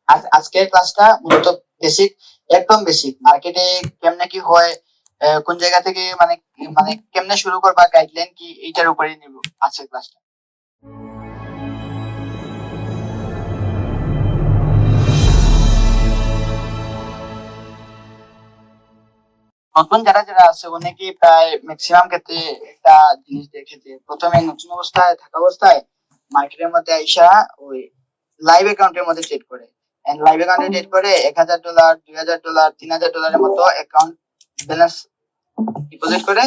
আজকের ক্লাসটা মূলত বেসিক, একদম বেসিক মার্কেটে কেমনে কি হয়, কোন জায়গা থেকে মানে মানে কেমনে শুরু করবা, গাইডলাইন কি, এইটার উপরেই নিব আজকের ক্লাসটা। নতুন যারা যারা আছে অনেকেই প্রায় ম্যাক্সিমাম ক্ষেত্রে একটা জিনিস দেখেছে, প্রথমে নতুন অবস্থায় থাকা অবস্থায় মার্কেটের মধ্যে আইসা ওই লাইভ অ্যাকাউন্টের মধ্যে ট্রেড করে, লাইভ অ্যাকাউন্টে ট্রেড করে $1,000 $2,000 $3,000 মতো অ্যাকাউন্ট ব্যালেন্স ডিপোজিট করে,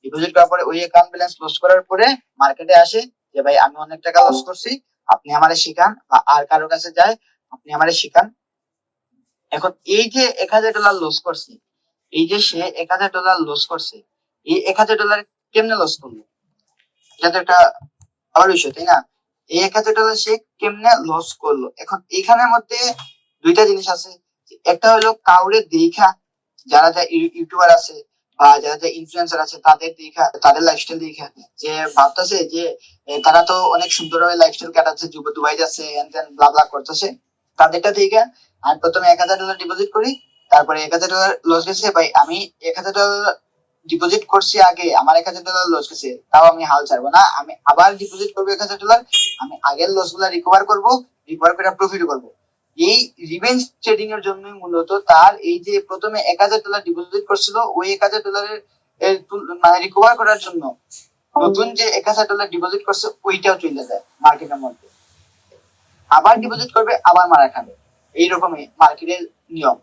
ডিপোজিট করার পরে ওই অ্যাকাউন্ট ব্যালেন্স লস করার পরে মার্কেটে আসে যে ভাই আমি অনেক টাকা লস করছি, আপনি আমারে শিখান, বা আর কারো কাছে যায় আপনি আমারে শিখান। এখন এই যে $1,000 লস করছি, এই যে সে $1,000 লস করছে, এই $1,000 কেমনে লস করলো, এটা তো একটা ভালো বিষয় তাই না? এই $1,000 সে কেমনে লস করলো, এখন এখানের মধ্যে দুইটা জিনিস আছে। একটা হলো কাউরে দেখা, যারা যা ইউটিউবার আছে বা যারা যা ইনফ্লুয়েন্সার আছে তাদের দেখা, তাদের লাইফস্টাইল দেখা, যে ভাবতেছে যে তারা তো অনেক সুন্দরভাবে লাইফস্টাইল কাটাচ্ছে, দুবাই যাচ্ছে, ব্লা ব্লা করতেছে, তাদেরটা দেখে আমি প্রথমে $1,000 ডিপোজিট করি, তারপরে $1,000 লস গেছে, ভাই আমি $1,000 ডিপোজিট করছি, আগে আমার $1,000 লস গেছে, তাও আমি হাল ছাড়বো না, আমি আবার ডিপোজিট করবো $1,000, আমি আগের লস গুলা রিকভার করবো, রিকভার করে প্রফিট করবো। এই রিভেঞ্জ ট্রেডিং এর জন্য মূলত তার এই যে প্রথমে $1,000 ডিপোজিট করছিল, ওই $1,000 মানে রিকভার করার জন্য নতুন যে $1,000 ডিপোজিট করছে ওইটাও চলে যায় মার্কেটের মধ্যে, আবার ডিপোজিট করবে, আবার মারা খাবে। এইরকমই মার্কেটের নিয়ম।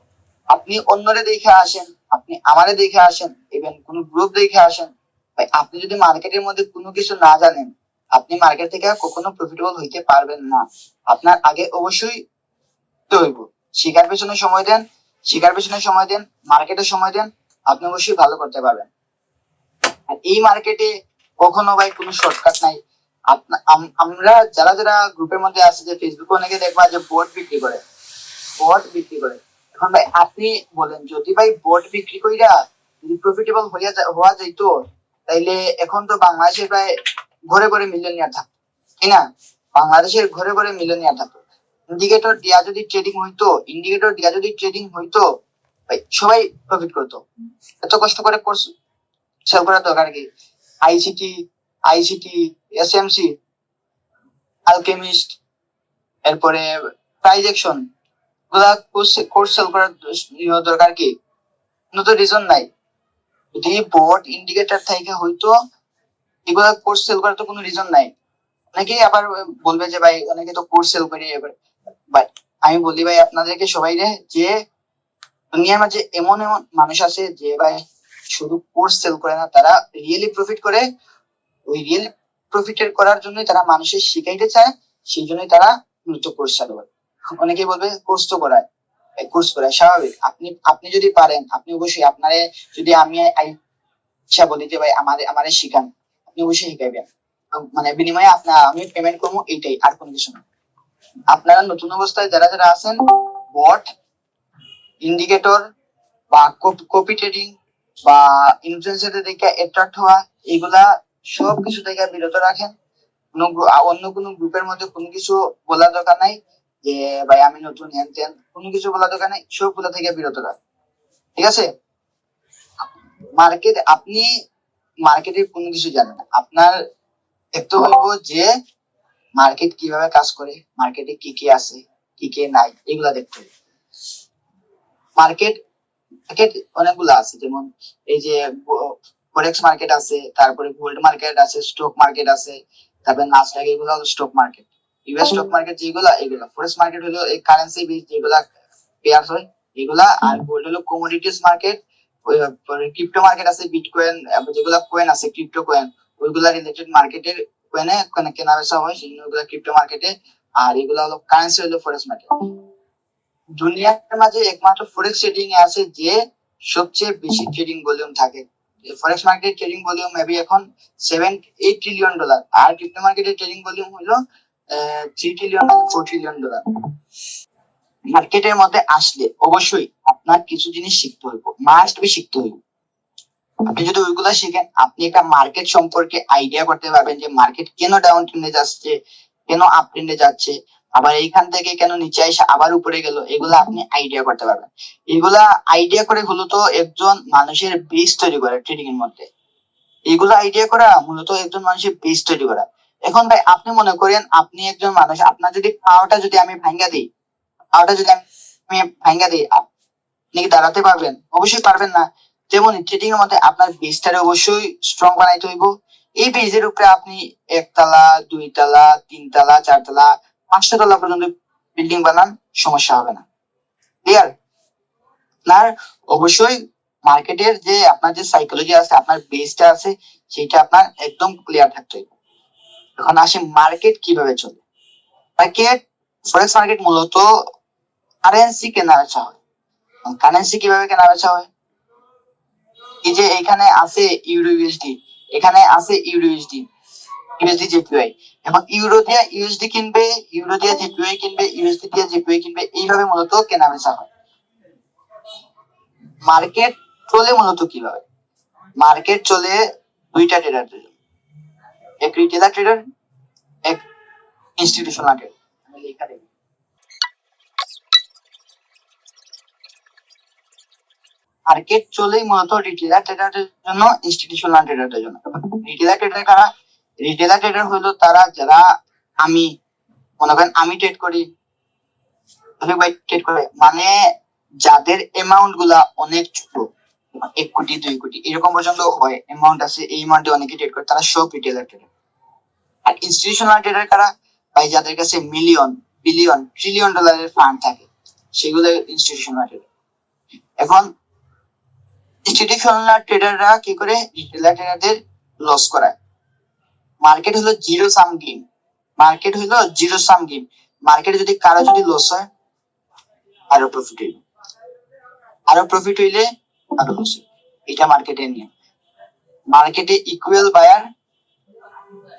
আপনি অন্যরে দেখে আসেন, আপনি আমারে দেখে আসেন, ইভেন কোন গ্রুপ দেখে আসেন, ভাই আপনি যদি মার্কেটের মধ্যে কোনো কিছু না জানেন, আপনি মার্কেট থেকে কখনো প্রফিটেবল হইতে পারবেন না। আপনার আগে অবশ্যই হইব শিকার পেছনে সময় দেন, শিকার পেছনে সময় দেন, মার্কেটে সময় দেন, আপনি অবশ্যই ভালো করতে পারবেন। আর এই মার্কেটে কখনো ভাই কোনো শর্টকাট নাই। আমরা যারা যারা গ্রুপের মধ্যে আছে, যে ফেসবুকে অনেকে দেখবা যে বোট বিক্রি করে, বট বিক্রি করে। এখন ভাই আপনি বলেন, যদি ভাই বট বিক্রি কইরা যদি প্রফিটেবল হওয়া যাইতো, তাইলে এখন তো বাংলাদেশের প্রায় ঘরে ঘরে মিলিয়নিয়ার থাকতো, তাই না? বাংলাদেশের ঘরে ঘরে মিলিয়নিয়ার থাকতো। ইন্ডিকেটর দিয়া যদি ট্রেডিং হইতো, ইন্ডিকেটর দিয়া যদি ট্রেডিং হইতো, ভাই সবাই প্রফিট করতো। এত কষ্ট করে কোর্স সেল করার দরকার কি? আইসিটি, আইসিটি, এসএমসি, আলকেমিস্ট, এরপরে প্রাইজেকশন, গুলা কোর্স সেল করার দরকার কি? কোনো তো রিজন নাই। যদি বট ইন্ডিকেটর থেকে হইতো, এগুলা কোর্স সেল করার তো কোনো রিজন নাই। অনেকেই আবার বলবে যে ভাই অনেকে তো কোর্স সেল করে, এবার বাট আমি বলি ভাই আপনাদেরকে সবাই রে, যে দুনিয়ার মাঝে এমন এমন মানুষ আছে যে ভাই শুধু কোর্স সেল করে না, তারা রিয়েলি প্রফিট করে। ওই রিয়েল প্রফিটের করার জন্যই তারা মানুষের শিখাইতে চায়, সেই জন্যই তারা মূলত কোর্স চালু করে। অনেকেই বলবে কোর্স তো করায়, কোর্স করায় স্বাভাবিক। আপনি আপনি যদি পারেন, আপনি অবশ্যই আপনারে, যদি আমি ইচ্ছা বলি যে ভাই আমারে শিখান, আপনি অবশ্যই শিখাইবেন, মানে বিনিময়ে আমি পেমেন্ট করবো, এইটাই, আর কোনো কিছু না। আপনারা নতুন অবস্থায় যারা যারা আছেন, বট, ইন্ডিকেটর বা কপি ট্রেডিং বা ইনফ্লুয়েন্সারদের দেখে অ্যাট্রাক্ট হওয়া, এইগুলা সব কিছু থেকে বিরত রাখেন। অন্য কোনো গ্রুপের মধ্যে কোনো কিছু বলার দরকার নাই যে ভাই আমি নতুন হ্যান ত্যান, কোনো কিছু বলার দরকার নাই, সবগুলো থেকে বিরত রাখেন, ঠিক আছে? আপনি মার্কেটের কোনো কিছু জানেন না, আপনার দেখতে হইব যে মার্কেট কিভাবে কাজ করে, মার্কেটে কি কি আছে, কি কি নাই, এগুলা দেখতে হবে। মার্কেট মার্কেট অনেকগুলো আছে, যেমন এই যে ফরেক্স মার্কেট আছে, তারপরে গোল্ড মার্কেট আছে, স্টক মার্কেট আছে, তারপরে নাসডাক, এগুলো হলো stock market. US stock market যেগুলা, এগুলা ফরেক্স মার্কেট হলো এই কারেন্সি বেস যেগুলা পেয়ার হয় এগুলা, আর গোল্ড হলো কমোডিটিস মার্কেট। ক্রিপ্টো মার্কেট আছে, বিটকয়েন, যেগুলা কয়েন আছে ক্রিপ্টো কয়েন, ওইগুলা রিলেটেড মার্কেটের কয়েনে কেনা বেচা হয়, সেগুলো ক্রিপ্টো মার্কেটে। আর এগুলা হলো কারেন্সি, হলো ফরেক্স মার্কেট। দুনিয়ার মাঝে একমাত্র ফরেক্স ট্রেডিং এ আছে যে সবচেয়ে বেশি ট্রেডিং ভলিউম থাকে। ফরেক্স মার্কেটের ট্রেডিং ভলিউম মেবি এখন $7-8 ট্রিলিয়ন, আর ক্রিপ্টো মার্কেটের ট্রেডিং ভলিউম হলো $3 ট্রিলিয়ন, $4 ট্রিলিয়ন। মার্কেটের মধ্যে আসলে অবশ্যই আপনার কিছু জিনিস শিখতে হইব, মাস্ট বি শিখতে হইব। আপনি যদি ওইগুলা শিখেন, আপনি একটা মার্কেট সম্পর্কে আইডিয়া করতে পারবেন যে মার্কেট কেন ডাউন ট্রেন্ডে যাচ্ছে, কেন আপ ট্রেন্ডে যাচ্ছে, আবার এইখান থেকে কেন নিচে এসে আবার উপরে গেল, এগুলা আপনি আইডিয়া করতে পারবেন। এগুলা আইডিয়া করে মূলত একজন মানুষের বেস তৈরি করে ট্রেডিং এর মধ্যে। এগুলো আইডিয়া করা মূলত একজন মানুষের বেস তৈরি করা। এখন ভাই আপনি মনে করেন আপনি একজন মানুষ, আপনার যদি পাওয়াটা যদি আমি ভাঙ্গা দিই, পাওয়াটা যদি আমি ভাঙ্গা দিই, আপনি কি দাঁড়াতে পারবেন? অবশ্যই পারবেন না। যেমন ট্রেডিং এর মধ্যে আপনার বেসটারে অবশ্যই স্ট্রং বানাইতে হইব। এই বেজের উপরে আপনি 1 তলা 2 তলা 3 তলা 4 তলা 500 তলা পর্যন্ত বিল্ডিং বানান, সমস্যা হবে না। ক্লিয়ার? আপনার অবশ্যই মার্কেটের যে আপনার যে সাইকোলজি আছে, আপনার বেসটা আছে, সেটা আপনার একদম ক্লিয়ার থাকতে হবে। এখন আসে মার্কেট কিভাবে চলে। মার্কেট, ফরেক্স মার্কেট মূলত কারেন্সি কেনা বেচা হয়। কারেন্সি কিভাবে কেনা বেচা হয়? এই যে এখানে আছে ইউরো ইউএসডি, এখানে আছে ইউরো ইউএসডি, ইউএসডি জেপিওয়াই, এবং ইউরো দিয়ে ইউএসডি কিনবে, ইউরো দিয়ে জেপিওয়াই কিনবে, ইউএসডি দিয়ে জেপিওয়াই কিনবে, এইভাবে মূলত কেনা বেচা হয়। মার্কেট চলে মূলত কিভাবে? মার্কেট চলে দুইটা ট্রেডারদের জন্য, এক রিটেলার ট্রেডার, এক ইনস্টিটিউশনাল ট্রেডার। আমি লেখা দেব। মার্কেট চলেই মূলত রিটেলার ট্রেডারদের জন্য, ইনস্টিটিউশনাল ট্রেডারদের জন্য। রিটেলার ট্রেডার কারা? রিটেলার ট্রেডার হলো তারা যারা, আমি মনে করেন আমি ট্রেড করি, ভাই ট্রেড করে, মানে যাদের অ্যামাউন্ট গুলা অনেক ছোট, 1 কোটি 2 কোটি এরকম পর্যন্ত হয় অ্যামাউন্ট আছে, এই অ্যামাউন্টে অনেকে ট্রেড করে, তারা সব রিটেলার ট্রেডার। আর ইনস্টিটিউশনাল ট্রেডার কারা? ভাই যাদের কাছে মিলিয়ন বিলিয়ন ট্রিলিয়ন ডলারের ফান্ড থাকে, সেগুলো ইনস্টিটিউশনাল ট্রেডার। এখন ইনস্টিটিউশনাল ট্রেডাররা কি করে? রিটেলার ট্রেডারদের লস করায়। মার্কেট হলো জিরো সাম গেম। মার্কেট হলো জিরো সাম গেম। মার্কেটে যদি কারো যদি লস হয়, আরো প্রফিট হইল, আরো প্রফিট হইলে আরো লস। এটা মার্কেটের নিয়ম। মার্কেটে ইকুয়াল বায়ার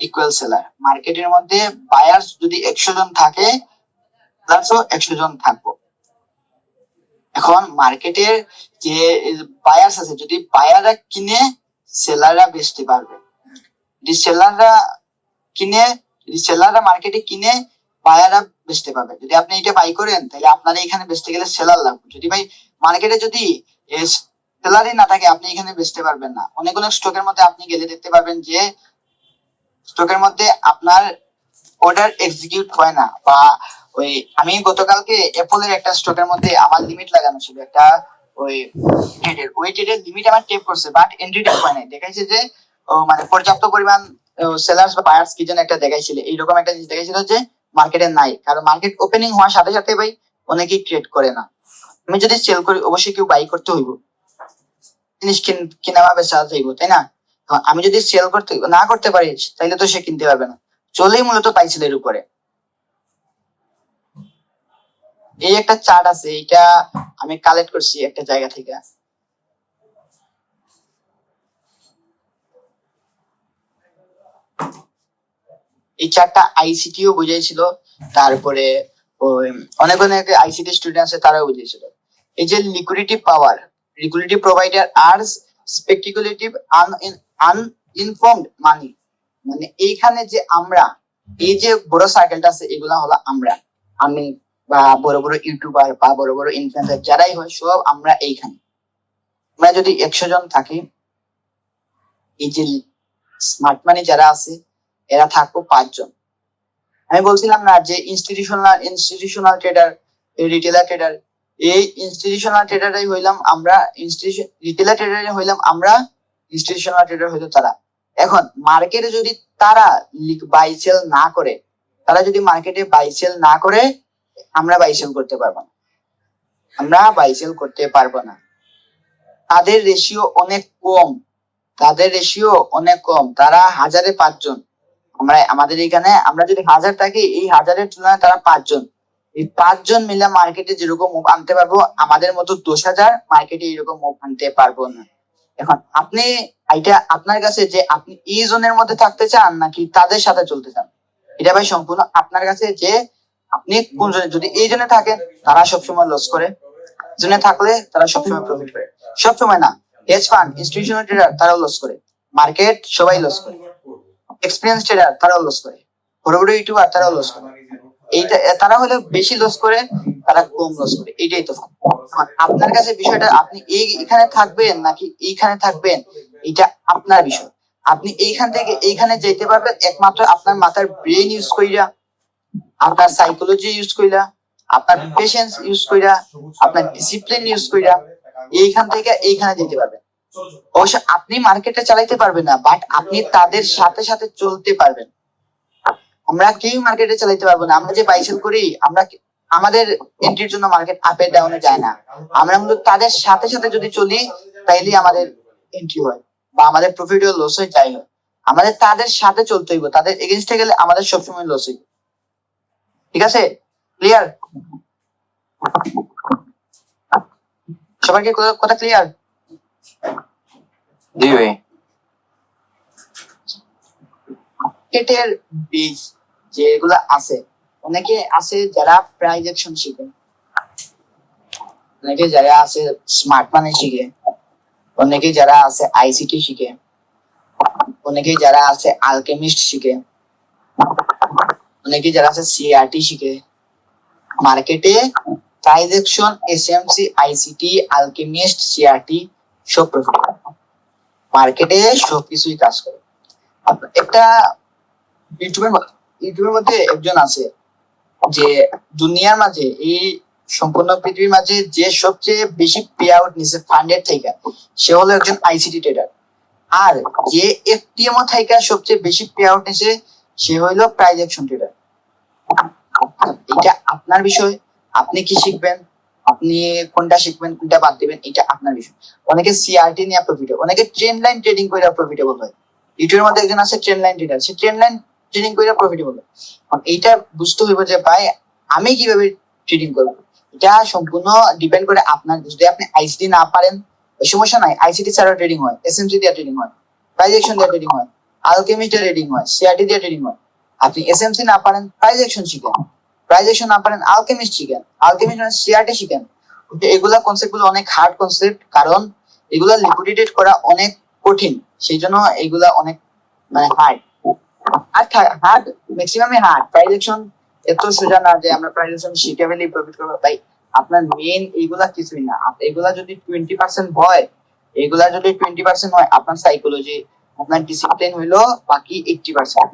ইকুয়াল সেলার। মার্কেটের মধ্যে বায়ার যদি 100 জন থাকে, প্লাসও 100 জন থাকবো। এখন মার্কেটের যে বায়ার্স আছে, যদি বায়াররা কিনে, সেলাররা বেচতে পারবে। যদি সেলাররা কিনে, যদি সেলাররা মার্কেটে কিনে, বায়াররা বেচতে পারবে। যদি আপনি এটা বাই করেন, তাহলে আপনারা এখানে বেচতে গেলে সেলার লাগবে। যদি ভাই মার্কেটে যদি সেলারই না থাকে, আপনি এখানে বেচতে পারবেন না। অনেক অনেক স্টকের মধ্যে আপনি গেলে দেখতে পারবেন যে স্টকের মধ্যে আপনার অর্ডার এক্সিকিউট হয় না। বা ওই আমি গতকালকে অ্যাপলের একটা স্টকের মধ্যে আমার লিমিট লাগানো ছিল, একটা ওই ট্রেডের লিমিট আমার টেপ করছে, বাট এন্ট্রি টেপ হয় নাই। দেখাইছে যে মানে পর্যাপ্ত পরিমাণ সেলার্স বা বায়ার্স কি যেন একটা দেখাইছিল, এইরকম একটা জিনিস দেখাইছিল যে মার্কেটে নাই। কারণ মার্কেট ওপেনিং হওয়ার সাথে সাথে ভাই অনেকেই ট্রেড করে না। আমি যদি সেল করি, অবশ্যই কেউ বাই করতে হইব, জিনিস কিনা বা বেচা যাইব, তাই না? আমি যদি সেল করতে না করতে পারি, তাইলে তো সে কিনতে পারবে না। চলেই মূলত পাইছিল এর উপরে। এই একটা চার্ট আছে, এটা আমি কালেক্ট করছি একটা জায়গা থেকে। এই চার্টটা আইসিটিও বুঝাইছিল, তারপরে ওই অনেক অনেক আইসিটি স্টুডেন্ট আছে, তারাও বুঝিয়েছিল। এই যে লিকুইডিটি পাওয়ার, লিকুইডিটি প্রোভাইডার আর স্পেকুলেটিভ আনইনফর্মড মানি, মানে এইখানে যে আমরা, এই যে বড় সার্কেলটা আছে, এগুলা হলো আমরা, আমি বা বড় বড় ইউটিউবার বা বড় বড় ইনফ্লুয়েন্সার যারাই হয়, সব আমরা এইখানে। আমরা যদি 100 জন থাকি, এই যে স্মার্ট মানি যারা আছে, এরা থাকবো 5 জন। আমি বলছিলাম না যে ইনস্টিটিউশনাল ট্রেডার, রিটেলার ট্রেডার, এই ইনস্টিটিউশনাল ট্রেডারই হইলাম আমরা, রিটেলার ট্রেডারই হইলাম আমরা, ইনস্টিটিউশনাল ট্রেডার হইলো তারা। এখন মার্কেটে যদি তারা বাই সেল না করে, তারা যদি মার্কেটে বাই সেল না করে, আমরা বাই সেল করতে পারবো না। আমরা বাই সেল করতে পারবো না। তাদের রেশিও অনেক কম, তাদের রেশিও অনেক কম। তারা 1000-এ 5 জন। আমরা আমাদের এখানে আমরা যদি 1000 থাকি, এই 1000-এর তুলনায় তারা 5 জন। এই 5 জন মিলে মার্কেটে যেরকম মুভ আনতে পারবো, আমাদের মতো 10,000 মার্কেটে এরকম মুভ আনতে পারবো না। এখন আপনি এটা আপনার কাছে যে আপনি এই জোনের মধ্যে থাকতে চান নাকি তাদের সাথে চলতে চান, এটা ভাই সম্পূর্ণ আপনার কাছে। যে আপনি কোন জনে, যদি এই জনে থাকেন, তারা সবসময় লস করে, জনে থাকলে তারা সবসময় প্রফিট করে। সবসময় না, হেজ ফান্ড, ইনস্টিটিউশনাল ট্রেডার তারাও লস করে, মার্কেট সবাই লস করে, এক্সপিরিয়েন্স ট্রেডার তারাও লস করে, বড় বড় ইউটিউবার তারাও লস করে। এইটা তারা হলে বেশি লস করে, তারা কম লস করে, এটাই তো আপনার কাছে বিষয়টা আপনি এইখানে থাকবেন নাকি এইখানে থাকবেন, এটা আপনার বিষয়। আপনি এইখান থেকে এইখানে যেতে পারবেন একমাত্র আপনার মাথার ব্রেন ইউজ কইরা, আপনার সাইকোলজি ইউজ কইরা, আপনার পেশেন্স ইউজ কইরা, আপনার ডিসিপ্লিন ইউজ কইরা এইখান থেকে এইখানে যেতে পারবেন। অবশ্য আপনি মার্কেটে চালাইতে পারবেন না, বাট আপনি তাদের সাথে সাথে চলতে পারবেন। আমরা কেউ মার্কেটে চালাইতে পারবো না। আমরা যে বাইসেল করি, আমরা আমাদের এন্ট্রির জন্য মার্কেট আপে ডাউনে যায় না। আমরা মূলত তাদের সাথে সাথে যদি চলি তাইলে আমাদের এন্ট্রি হয় বা আমাদের প্রফিট ও লস হয়, যাই হয় আমাদের তাদের সাথে চলতে হইব। তাদের এগেইনস্টে গেলে আমাদের সবসময় লস হইব। ঠিক আছে, ক্লিয়ার? সবাইকে কথা ক্লিয়ার? জি ভাই। মার্কেটের বীজ যেগুলো আছে, অনেকে আছে যারা প্রাইস অ্যাকশন শিখে, অনেকে যারা আছে স্মার্ট মানি শিখে, অনেকে যারা আছে আইসিটি শিখে, অনেকে যারা আছে আলকেমিস্ট শিখে, অনেকে যারা আছে সিআরটি শিখে। মার্কেটে price action, SMC, ICT, Alchemist, CRT সব প্রফিট মার্কেটে সবকিছুই কাজ করে। একটা ইউটিউবের মধ্যে একজন আছে যে দুনিয়ার মাঝে, এই সম্পূর্ণ পৃথিবীর মাঝে যে সবচেয়ে বেশি পে আউট নিছে ফান্ডের থেকে, সে হলো একজন আইসিটি ট্রেডার। আর যে এফটিএমও থেকে সবচেয়ে বেশি পে আউট নিছে, সে হইলো প্রাইস অ্যাকশন ট্রেডার। এটা আপনার বিষয়, আপনি কি শিখবেন, আপনি কোনটা শিখবেন কোনটা বাদ দিবেন, এটা আপনার বিষয়। অনেকে সিআরটি নিয়ে প্রফিটেবল, অনেকে ট্রেন্ড লাইন ট্রেডিং করে প্রফিটেবল হয়। ইউটিউবের মধ্যে একজন আছে ট্রেন্ড লাইন ট্রেডার, সে ট্রেন্ড লাইন ট্রেডিং করে প্রফিটেবল হয়। এইটা বুঝতে হইব যে ভাই আমি কিভাবে ট্রেডিং করবো। এটা সম্পূর্ণ ডিপেন্ড করে আপনার। যদি আপনি আইসিটি না পারেন সমস্যা নাই, আইসিটি ছাড়া ট্রেডিং হয়, এসএমসি দিয়ে ট্রেডিং হয়, প্রাইস অ্যাকশন দিয়ে ট্রেডিং হয়, আলকেমিস্ট দিয়ে ট্রেডিং হয়, সিআরটি দিয়ে ট্রেডিং হয়। আপনি এসএমসি না পারেন প্রাইস অ্যাকশন শিখেন, প্রাইস অ্যাকশন না পারেন আলকেমিস্ট শিখেন, আলকেমিস্ট মানে সিআরটি শিখেন। এগুলা কনসেপ্ট গুলো অনেক হার্ড কনসেপ্ট, কারণ এগুলা লিকুইডেট করা অনেক কঠিন, সেই জন্য এগুলা অনেক মানে হার্ড। আর হার্ড ম্যাক্সিমামই হার্ড। প্রাইস অ্যাকশন এত সোজা না যে আমরা প্রাইস অ্যাকশন শিখে ফেলি প্রফিট করবো। তাই আপনার মেইন এইগুলা কিছুই না। এগুলা যদি 20% হয়, এগুলা যদি 20% হয়, আপনার সাইকোলজি, আপনার ডিসিপ্লিন হইলো বাকি 80%।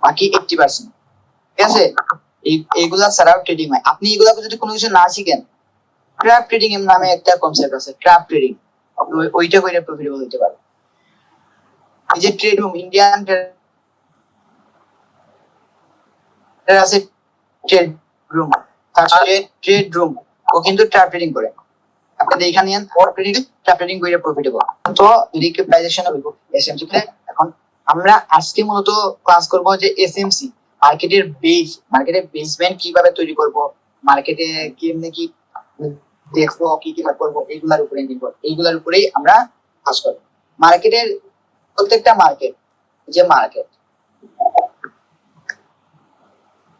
বাকি 80%, ঠিক আছে? এইগুলা ছাড়াও ট্রেডিং হয়। আপনি এগুলা যদি কোনো কিছু না শিখেন, ট্র্যাপ ট্রেডিং এর নামে একটা কনসেপ্ট আছে, ট্র্যাপ ট্রেডিং, ওইটা করে প্রফিটেবল হতে পারে। এই যে ট্রেড রুম, ইন্ডিয়ান আছে ট্রেড রুম, তারপরে ট্রেড রুম, ও কিন্তু ট্র্যাপ ট্রেডিং করে। আপনি দেখে নিয়েন, ওর ট্রেডিং ট্র্যাপ ট্রেডিং করে প্রফিটেবল। তো যদি কি প্রাইজেশন হবে এসএমসি প্ল্যান। এখন আমরা আজকে মূলত ক্লাস করব যে এসএমসি মার্কেটের বেস, মার্কেটের বেসমেন্ট কিভাবে তৈরি করব, মার্কেটে কেমনে কি দেখবো, কি কি করবো, এইগুলার উপরে নির্ভর, এইগুলার উপরেই আমরা কাজ করব। মার্কেটের প্রত্যেকটা মার্কেট, যে মার্কেট,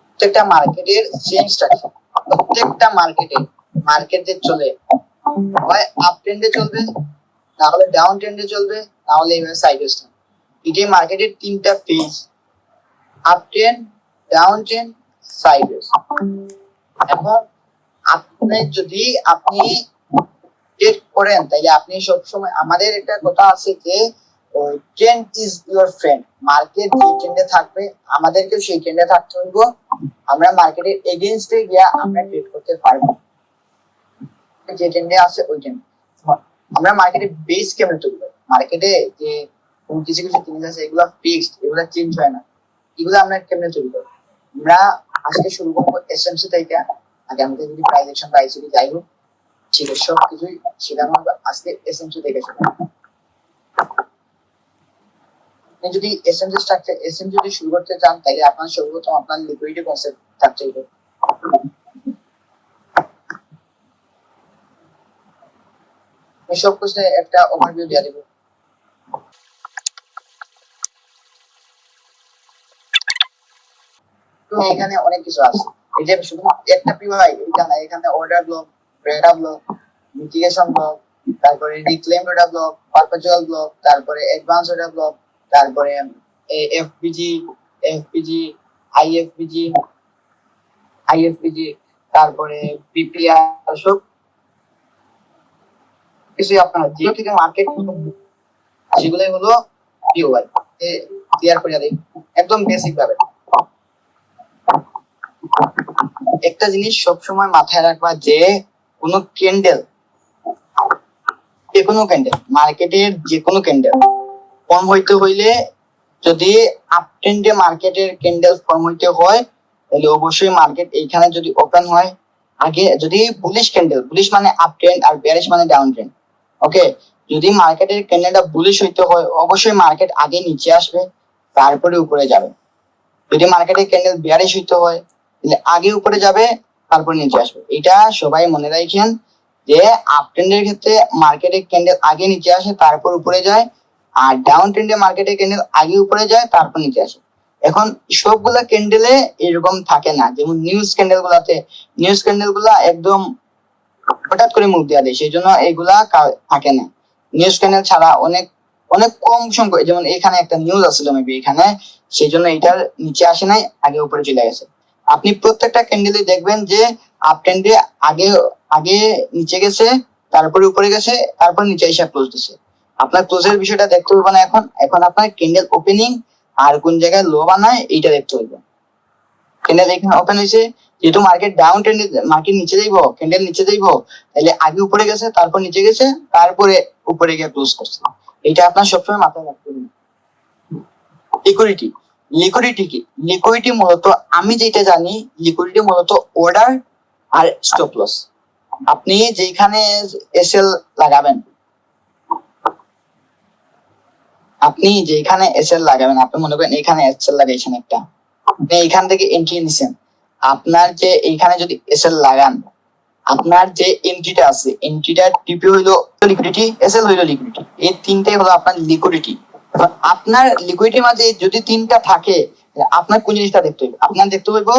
প্রত্যেকটা মার্কেটের সেম স্ট্রাকচার। প্রত্যেকটা মার্কেট যে চলে, হয় আপ ট্রেন্ডে চলবে, না হলে ডাউন ট্রেন্ডে চলবে, না হলে এইভাবে সাইড ওয়েজ। এটাই মার্কেটের তিনটা phase: up trend, down trend, sideways. এখন আপনি যদি ট্রেড করেন, তাইলে আপনি সবসময়, আমাদের একটা কথা আছে যে trend is your friend. Market যে ট্রেন্ডে থাকবে, আমাদেরকে সেই ট্রেন্ডে থাকতে হইব। আমরা মার্কেটের এগেইনস্টে গিয়া আমরা ট্রেড করতে পারবো, যে ট্রেন্ডে আছে ওই ট্রেন্ড। আমরা মার্কেটে বেস কেমন তৈরি করি, মার্কেটে যে কিছু কিছু জিনিস আছে এগুলো ফিক্সড, এগুলো চেঞ্জ হয় না, এগুলো আমরা কেমনে তৈরি করি। আমরা আজকে শুরু করবো এসএমসি থেকে। আগে আমাদের যদি প্রাইস অ্যাকশন বা আইসিটি যাই হোক, ঠিক আছে, সব কিছুই শেখানো হবে আজকে এসএমসি থেকে। আপনি যদি এসএমসি স্ট্রাকচার, এসএমসি যদি শুরু করতে চান, তাহলে আপনার সর্বপ্রথম আপনার লিকুইডিটি কনসেপ্ট থাকতে হবে। আমি সব কিছু একটা ওভারভিউ দিয়ে দেব। তো এখানে অনেক কিছু আছে, এই যে শুধু একটা পিওআই এটা না, এখানে order block, data block, mitigation block, তারপরে reclaim data block, perpetual block, তারপরে অ্যাডভান্স ডেটা ব্লক, তারপরে এফপিজি, আইএফবিজি আইএফবিজি, তারপরে বিপিআর, সব কিছু আপনার যে থেকে মার্কেট সেগুলোই হলো পিওয়াই। ক্লিয়ার করে দেই একদম বেসিক ভাবে। একটা জিনিস সবসময় মাথায় রাখবা যে কোনো ক্যান্ডেল, যে কোনো ক্যান্ডেল, মার্কেটের যে কোনো ক্যান্ডেল ফর্ম হইতে হইলে, যদি আপ ট্রেন্ডে মার্কেটের ক্যান্ডেল ফর্ম হইতে হয় তাহলে অবশ্যই মার্কেট এইখানে যদি ওপেন হয়, আগে যদি বুলিশ ক্যান্ডেল, বুলিশ মানে আপ ট্রেন্ড আর বেয়ারিশ মানে ডাউন ট্রেন্ড, ওকে, যদি মার্কেটের ক্যান্ডেলটা বুলিশ হইতে হয় অবশ্যই মার্কেট আগে নিচে আসবে তারপরে উপরে যাবে। যদি মার্কেটের ক্যান্ডেল বেয়ারিশ হইতে হয় তাহলে আগে উপরে যাবে তারপর নিচে আসবে। এটা সবাই মনে রাখেন যে আপ ট্রেন্ডের ক্ষেত্রে মার্কেটের ক্যান্ডেল আগে নিচে আসে তারপর উপরে যায়, আর ডাউন ট্রেন্ডে মার্কেটের ক্যান্ডেল আগে উপরে যায় তারপর নিচে আসে। এখন সবগুলা ক্যান্ডেলে এরকম থাকে না, যেমন নিউজ ক্যান্ডেল গুলা একদম হঠাৎ করে মুভ দেওয়া দেয়, সেই জন্য এগুলা থাকে না। নিউজ ক্যান্ডেল ছাড়া অনেক অনেক কম সংখ্যক, যেমন এখানে একটা নিউজ আসছিল মেবি এখানে, সেই জন্য এটার নিচে আসে নাই, আগে উপরে চলে গেছে। আপনি প্রত্যেকটা ক্যান্ডেলে দেখবেন যে আপ ট্রেন্ডে আগে আগে নিচে গেছে, তারপরে উপরে গেছে, তারপর নিচে এসে ক্লোজ দিছে। আপনার ক্লোজের বিষয়টা দেখতে হবে না, এখন এখন আপনার ক্যান্ডেল ওপেনিং আর কোন জায়গায় লো বানায় এইটা দেখতে হবে। ক্যান্ডেল এখানে ওপেন হয়েছে, যেহেতু মার্কেট ডাউন ট্রেন্ডে, মার্কেট নিচে যাইবো, ক্যান্ডেল নিচে যাইবো, তাহলে আগে উপরে গেছে, তারপর নিচে গেছে, তারপরে উপরে গিয়ে ক্লোজ করছে। এটা আপনার সবসময় মাথায় রাখতে হবে। লিকুইডিটি, লিকুইডিটি কি? লিকুইডিটি মূলত আমি যেটা জানি, লিকুইডিটি মূলত অর্ডার আর স্টপ লস। আপনি যেখানে এসএল লাগাবেন, আপনি যেখানে এসএল লাগাবেন, আপনি মনে করেন এখানে এসএল লাগাইছেন একটা, আপনি এখান থেকে এন্ট্রি নিছেন, আপনার যে এইখানে যদি এসএল লাগান, আপনার যে এন্ট্রিটা আছে, এন্ট্রিটা টিপি হইলো লিকুইডিটি, এসএল হইলো লিকুইডিটি, এই তিনটাই হলো আপনার লিকুইডিটি। আপনার লিকুইডিটির মাঝে যদি তিনটা থাকে, আপনার কোন জিনিসটা দেখতে হবে? আপনার দেখতে হইব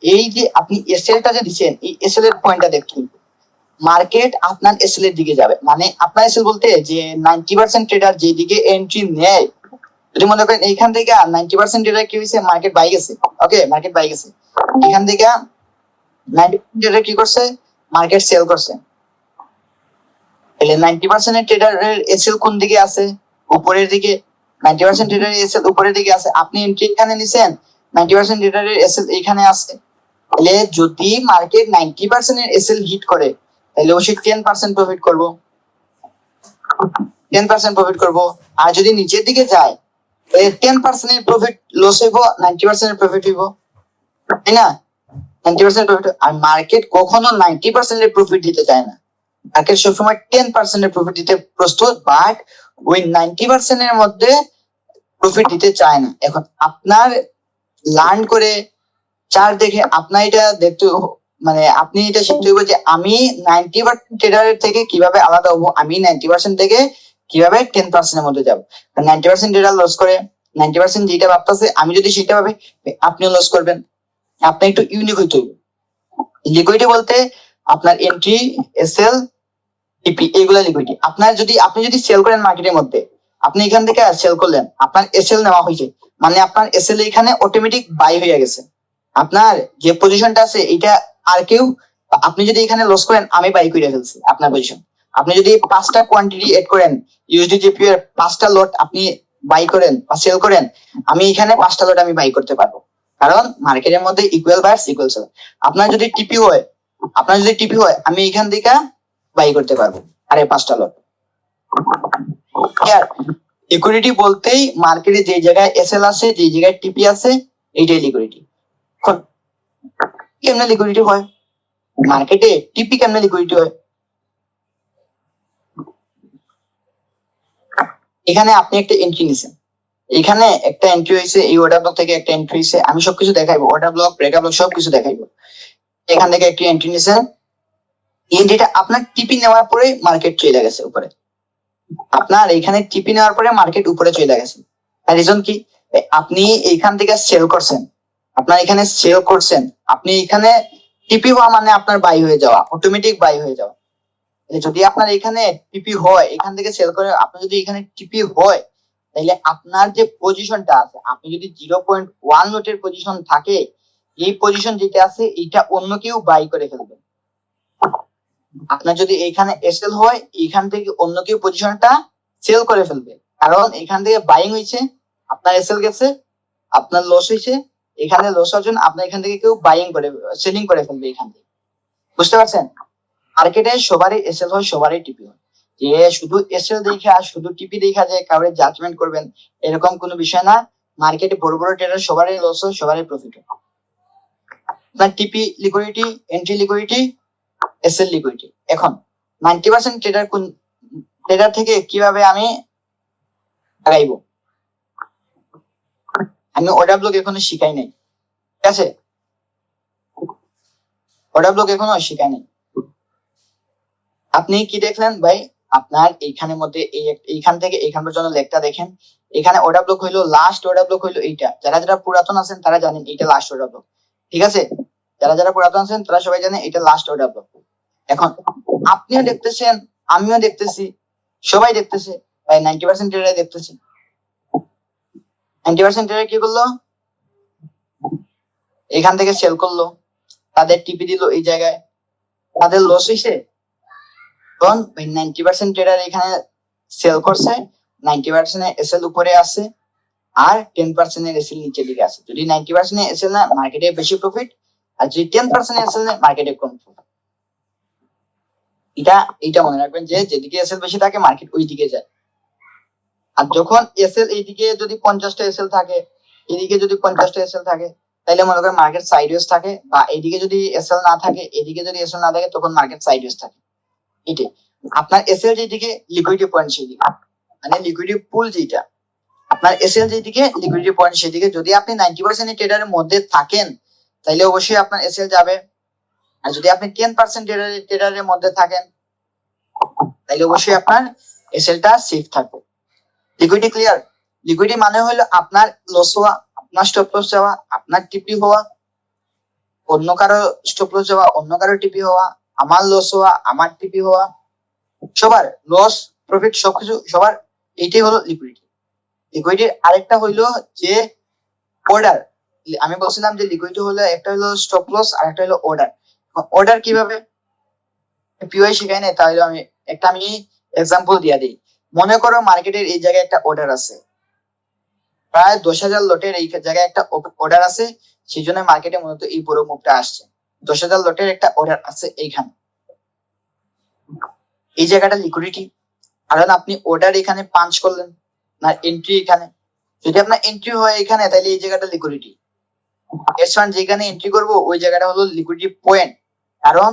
এই যে আপনি এসএলটা যে দিচ্ছেন, এই এসএল এর পয়েন্টটা দেখতে হইব। মার্কেট আপনার এসএল এর দিকে যাবে, মানে আপনার এসএল বলতে যে 90% ট্রেডার যেদিকে এন্ট্রি নেয়, যদি মনে করেন এইখান থেকে 90% ট্রেডার কি হয়েছে, মার্কেট বাই গেছে, ওকে, মার্কেট বাই গেছে, এখান থেকে 90% ট্রেডার কি করছে, মার্কেট সেল করছে, তাহলে 90% এর ট্রেডারের এসএল কোন দিকে আছে, উপরের দিকে। 90% ট্রেডারের এসএল উপরের দিকে আছে, আপনি এন্ট্রি এখানে নিছেন, 90% ট্রেডারের এসএল এখানে আছে, তাহলে যদি মার্কেট 90% এর এসএল হিট করে তাহলে অবশ্যই 10% প্রফিট করব, 10% প্রফিট করব। আর যদি নিচের দিকে যায় তাহলে 10% এর প্রফিট লস হইব, 90% এর প্রফিট হইব, তাই না? 90% প্রফিট। আর মার্কেট কখনো 90% এর প্রফিট দিতে চায় না, মার্কেট সবসময় 10% এর প্রফিট দিতে প্রস্তুত, বাট ওই 90% এর মধ্যে প্রফিট দিতে চায় না। এখন আপনার লার্ন করে চার্ট দেখে আপনার এটা দেখতে, মানে আপনি এটা শিখতে হবে যে আমি 90% ট্রেডারের থেকে কিভাবে আলাদা হবো, আমি 90% থেকে কিভাবে 10% এর মধ্যে যাবো। 90% ট্রেডার লস করে, 90% যেটা ভাবতেছে আমি যদি সেটা ভাবে, আপনিও লস করবেন। আপনি একটু ইউনিক হইতে হবে। লিকুইডিটি বলতে আপনার এন্ট্রি, এসএল, টিপি, এগুলা লিকুইডিটি। আপনার যদি আপনি যদি সেল করেন মার্কেটের মধ্যে, আপনি এখান থেকে সেল করলেন, আপনার এসএল নেওয়া হয়েছে, মানে আপনার এসএল এখানে অটোমেটিক বাই হয়ে গেছে, আপনার যে পজিশনটা আছে এটা আর কেউ, আপনি যদি এখানে লস করেন আমি বাই করে ফেলছি আপনার পজিশন। আপনি যদি 5টা কোয়ান্টিটি এড করেন, ইউএসডি জিপিইউ এর 5টা লট আপনি বাই করেন বা সেল করেন, আমি এখানে 5টা লট আমি বাই করতে পারবো, কারণ মার্কেটের মধ্যে ইকুয়াল বায়ার্স ইকুয়াল সেলার। আপনার যদি টিপি হয়, আমি এখান থেকে বাই করতে পারবো আরে 5টা লট। লিকুইডিটি বলতেই মার্কেটে যে জায়গায় এসএল আছে, যে জায়গায় টিপি আছে, এইটাই লিকুইডিটি। কেমনে লিকুইডিটি হয় মার্কেটে, টিপি কেমনে লিকুইডিটি হয়? এখানে আপনি একটা এন্ট্রি নিছেন, এখানে একটা এন্ট্রি হয়েছে, এই অর্ডার ব্লক থেকে একটা এন্ট্রি হয়েছে, আমি সবকিছু দেখাইবো, অর্ডার ব্লক, ব্রেকআপ ব্লক সবকিছু দেখাইবো। এখান থেকে একটি এন্ট্রি নিছেন, এন্ট্রিটা আপনার টিপি নেওয়ার পরে মার্কেট চলে গেছে উপরে, আপনার এখানে টিপি নেওয়ার পরে মার্কেট উপরে চলে গেছে। তার রিজন কি? আপনি এইখান থেকে সেল করছেন, আপনার এখানে সেল করছেন, আপনি এখানে টিপি হওয়া মানে আপনার বাই হয়ে যাওয়া, অটোমেটিক বাই হয়ে যাওয়া। যদি আপনার এখানে টিপি হয়, এখান থেকে সেল করে, আপনার যদি এখানে টিপি হয় তাইলে আপনার যে পজিশনটা আছে, আপনি যদি 0.1 লটের পজিশন থাকে, এই পজিশন যেটা আছে এটা অন্য কেউ বাই করে ফেলবে। আপনার যদি এইখানে এসএল হয়, এইখান থেকে অন্য কেউ পজিশনটা সেল করে ফেলবে, কারণ এখান থেকে বাইং হয়েছে, আপনার এসএল গেছে, আপনার লস হয়েছে, এখানে লস হওয়ার জন্য আপনার এখান থেকে কেউ বাইং করে সেলিং করে ফেলবে এখান থেকে। বুঝতে পারছেন? মার্কেটে সবারই এসএল হয়, সবারই টিপি হয়। যে শুধু এসএল দেখা শুধু টিপি দেখা যায় কাউরে জাজমেন্ট করবেন এরকম কোনো বিষয় না। মার্কেটে বড় বড় ট্রেডার সবারই লস হয়, সবারই প্রফিট হয়। আপনার টিপি liquidity, entry liquidity, SL liquidity. এখন 90% ট্রেডার থেকে কিভাবে আমি আগাইবো, আমি অর্ডার ব্লক এখনো শিখাই নাই, ঠিক আছে? অর্ডার ব্লক এখনো শিখাই নাই। আপনি কি দেখলেন ভাই? আপনার এইখানের মধ্যে এইখান থেকে এইখান পর্যন্ত লেখটা দেখেন, এখানে অর্ডার ব্লক হইলো, লাস্ট অর্ডার ব্লক হইলো এইটা। যারা যারা পুরাতন আছেন তারা জানেন এইটা লাস্ট অর্ডার ব্লক, ঠিক আছে? যারা যারা পুরাতন আছেন তারা সবাই জানেন এটা লাস্ট অর্ডার ব্লক। এখন আপনিও দেখতেছেন, আমিও দেখতেছি, সবাই দেখতেছে ভাই, 90% ট্রেডার দেখতেছে। 90% ট্রেডার কি করলো? এখান থেকে সেল করলো, তাদের টিপি দিল এই জায়গায়, তাদের লস হয়েছে। কারণ 90% ট্রেডার এখানে সেল করছে, 90% এসএল উপরে আছে, আর 10% এর এসএল নিচের দিকে আছে। যদি 90% এসএল না, মার্কেটে বেশি প্রফিট, আর যদি 10% এসএল না, মার্কেটে কম প্রফিট। এটা মনে রাখবেন যে যেদিকে এসএল বেশি থাকে মার্কেট ওই দিকে যায়। আর যখন এসএল এইদিকে যদি 50টা এসএল থাকে, এদিকে যদি 50টা এসএল থাকে, তাইলে মনে করেন মার্কেট সাইডওয়েজ থাকে, বা এইদিকে যদি এসএল না থাকে, এদিকে যদি এসএল না থাকে, তখন মার্কেট সাইডওয়েজ থাকে। এটাই আপনার এসএল যেদিকে, লিকুইডিটি পয়েন্ট সেদিকে, মানে লিকুইডিটি পুল যেটা, আপনার এসএল যেদিকে, লিকুইডিটি পয়েন্ট সেদিকে। যদি আপনি 90% ট্রেডারের মধ্যে থাকেন তাহলে অবশ্যই আপনার এসএল যাবে, আর যদি আপনি 10% ট্রেডারের মধ্যে থাকেন তাহলে অবশ্যই আপনার এসএলটা সেফ থাকবে। Liquidity clear? লিকুইডিটি মানে হলো আপনার লস হওয়া, আপনার স্টপ লস যাওয়া, আপনার টিপি হওয়া, অন্য কারো স্টপ লস যাওয়া, অন্য কারো টিপি হওয়া, আমার লস হওয়া, আমার টিপি হওয়া, সবার লস প্রফিট সবকিছু সবার, এইটাই হলো লিকুইডিটি। লিকুইডিটির আরেকটা হইলো যে অর্ডার। আমি বলছিলাম যে লিকুইডিটি হলো একটা হলো স্টপ লস আর একটা হলো অর্ডার। অর্ডার কিভাবে পিওআই শিখাই নাই, তাহলে আমি এক্সাম্পল দিয়ে দিই। মনে করো মার্কেটের এই জায়গায় একটা অর্ডার আছে, প্রায় 10,000 লটের এই জায়গায় একটা অর্ডার আছে, সেই জন্য মার্কেটে মূলত এই বড় মুভটা আসছে। 10,000 লটের একটা অর্ডার আছে এইখানে, এই জায়গাটা লিকুইডিটি। কারণ আপনি অর্ডার এখানে পাঞ্চ করলেন না, এন্ট্রি এখানে, যদি আপনার এন্ট্রি হয় এখানে, তাহলে এই জায়গাটা লিকুইডিটি। হেজ ফান্ড যেখানে এন্ট্রি করবো ওই জায়গাটা হলো লিকুইডিটি পয়েন্ট, কারণ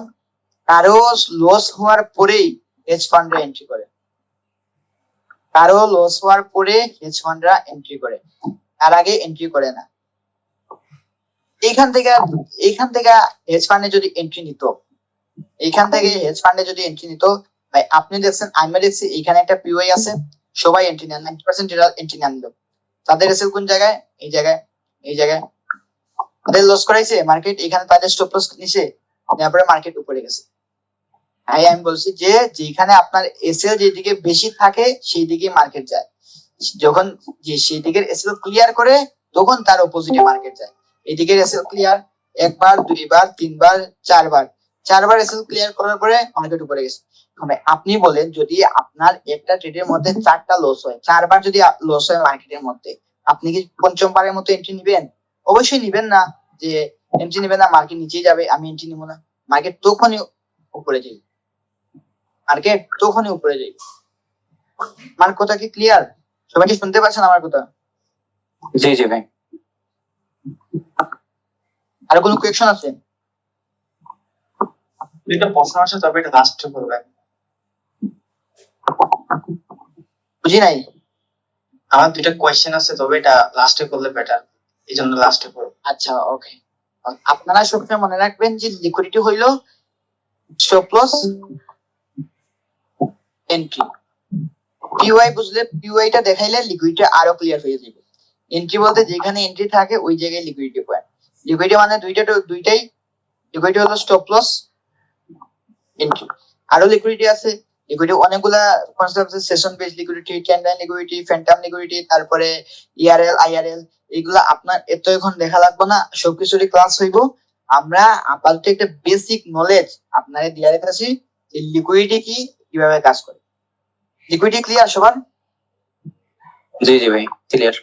কারো লস হওয়ার পরেই হেজ ফান্ডরা এন্ট্রি করে, কারো লস হওয়ার পরে হেজ ফান্ডরা এন্ট্রি করে, তার আগে এন্ট্রি করে না। এইখান থেকে হেজ ফান্ডে যদি এন্ট্রি নিত, এইখান থেকে হেজ ফান্ডে যদি এন্ট্রি নিত, ভাই আপনি দেখছেন, আমি দেখছি এখানে একটা পিওআই আছে, সবাই এন্ট্রি নেন, 90% এন্ট্রি নেন। তাদের এসএল কোন জায়গায়? এই জায়গায়, এই জায়গায়। তাদের লস করাইছে মার্কেট, এখানে তাদের স্টপ লস নিছে, তারপরে মার্কেট উপরে গেছে। আমি বলছি যে যেখানে আপনার এসএল যেদিকে বেশি থাকে সেই দিকে মার্কেট যায়, যখন যে সেই দিকের এসএল ক্লিয়ার করে তখন তার অপোজিটে মার্কেট যায়। এদিকে এসএল ক্লিয়ার একবার, দুইবার, তিনবার, চারবার এসএল ক্লিয়ার করার পরে মার্কেট উপরে গেছে। আপনি বলেন, যদি আপনার একটা ট্রেডের মধ্যে 4টা লস হয়, 4বার যদি লস হয় মার্কেটের মধ্যে, আপনি কি পঞ্চমবারের মতো এন্ট্রি নিবেন? অবশ্যই নিবেন না, যে এন্ট্রি নিবেন না, মার্কেট নিচেই যাবে আমি এন্ট্রি নিব না। মার্কেট তখনই উপরে যাবে, মার্কেট তখনই উপরে যাবে। আমার কথা কি ক্লিয়ার? সবাই কি শুনতে পাচ্ছেন আমার কথা? জি জি ভাই। আর কোনো কোয়েকশন আছে? এটা প্রশ্ন আছে, তবে এটা লাস্টে করবেন। বুঝি নাই। আমার দুইটা কোয়েশ্চেন আছে, তবে এটা লাস্টে করলে বেটার, এই জন্য লাস্টে করব। আচ্ছা, ওকে। আপনারা সবসময় মনে রাখবেন যে লিকুইডিটি হইলো স্টপ লস, এন্ট্রি। পিওআই বুঝলে, পিওআইটা দেখাইলে লিকুইডিটি আরো ক্লিয়ার হয়ে যাবে। এন্ট্রি বলতে যেখানে এন্ট্রি থাকে ওই জায়গায় লিকুইডিটি পয়েন্ট। লিকুইডিটি মানে দুইটাই, লিকুইডিটি হলো স্টপ লস, এন্ট্রি। আরো লিকুইডিটি আছে, লিকুইডিটি অনেকগুলা কনসেপ্ট আছে, session base liquidity, candle liquidity, phantom liquidity, তারপরে ইআরএল, আইআরএল, এগুলা আপনার এত এখন দেখা লাগবে না, সবকিছুরই ক্লাস হইব। আমরা আপাতত একটা বেসিক নলেজ আপনারা দিয়ে দিতেছি যে লিকুইডিটি কি, কিভাবে কাজ করে। লিকুইডিটি ক্লিয়ার সবার? জি জি ভাই, ক্লিয়ার।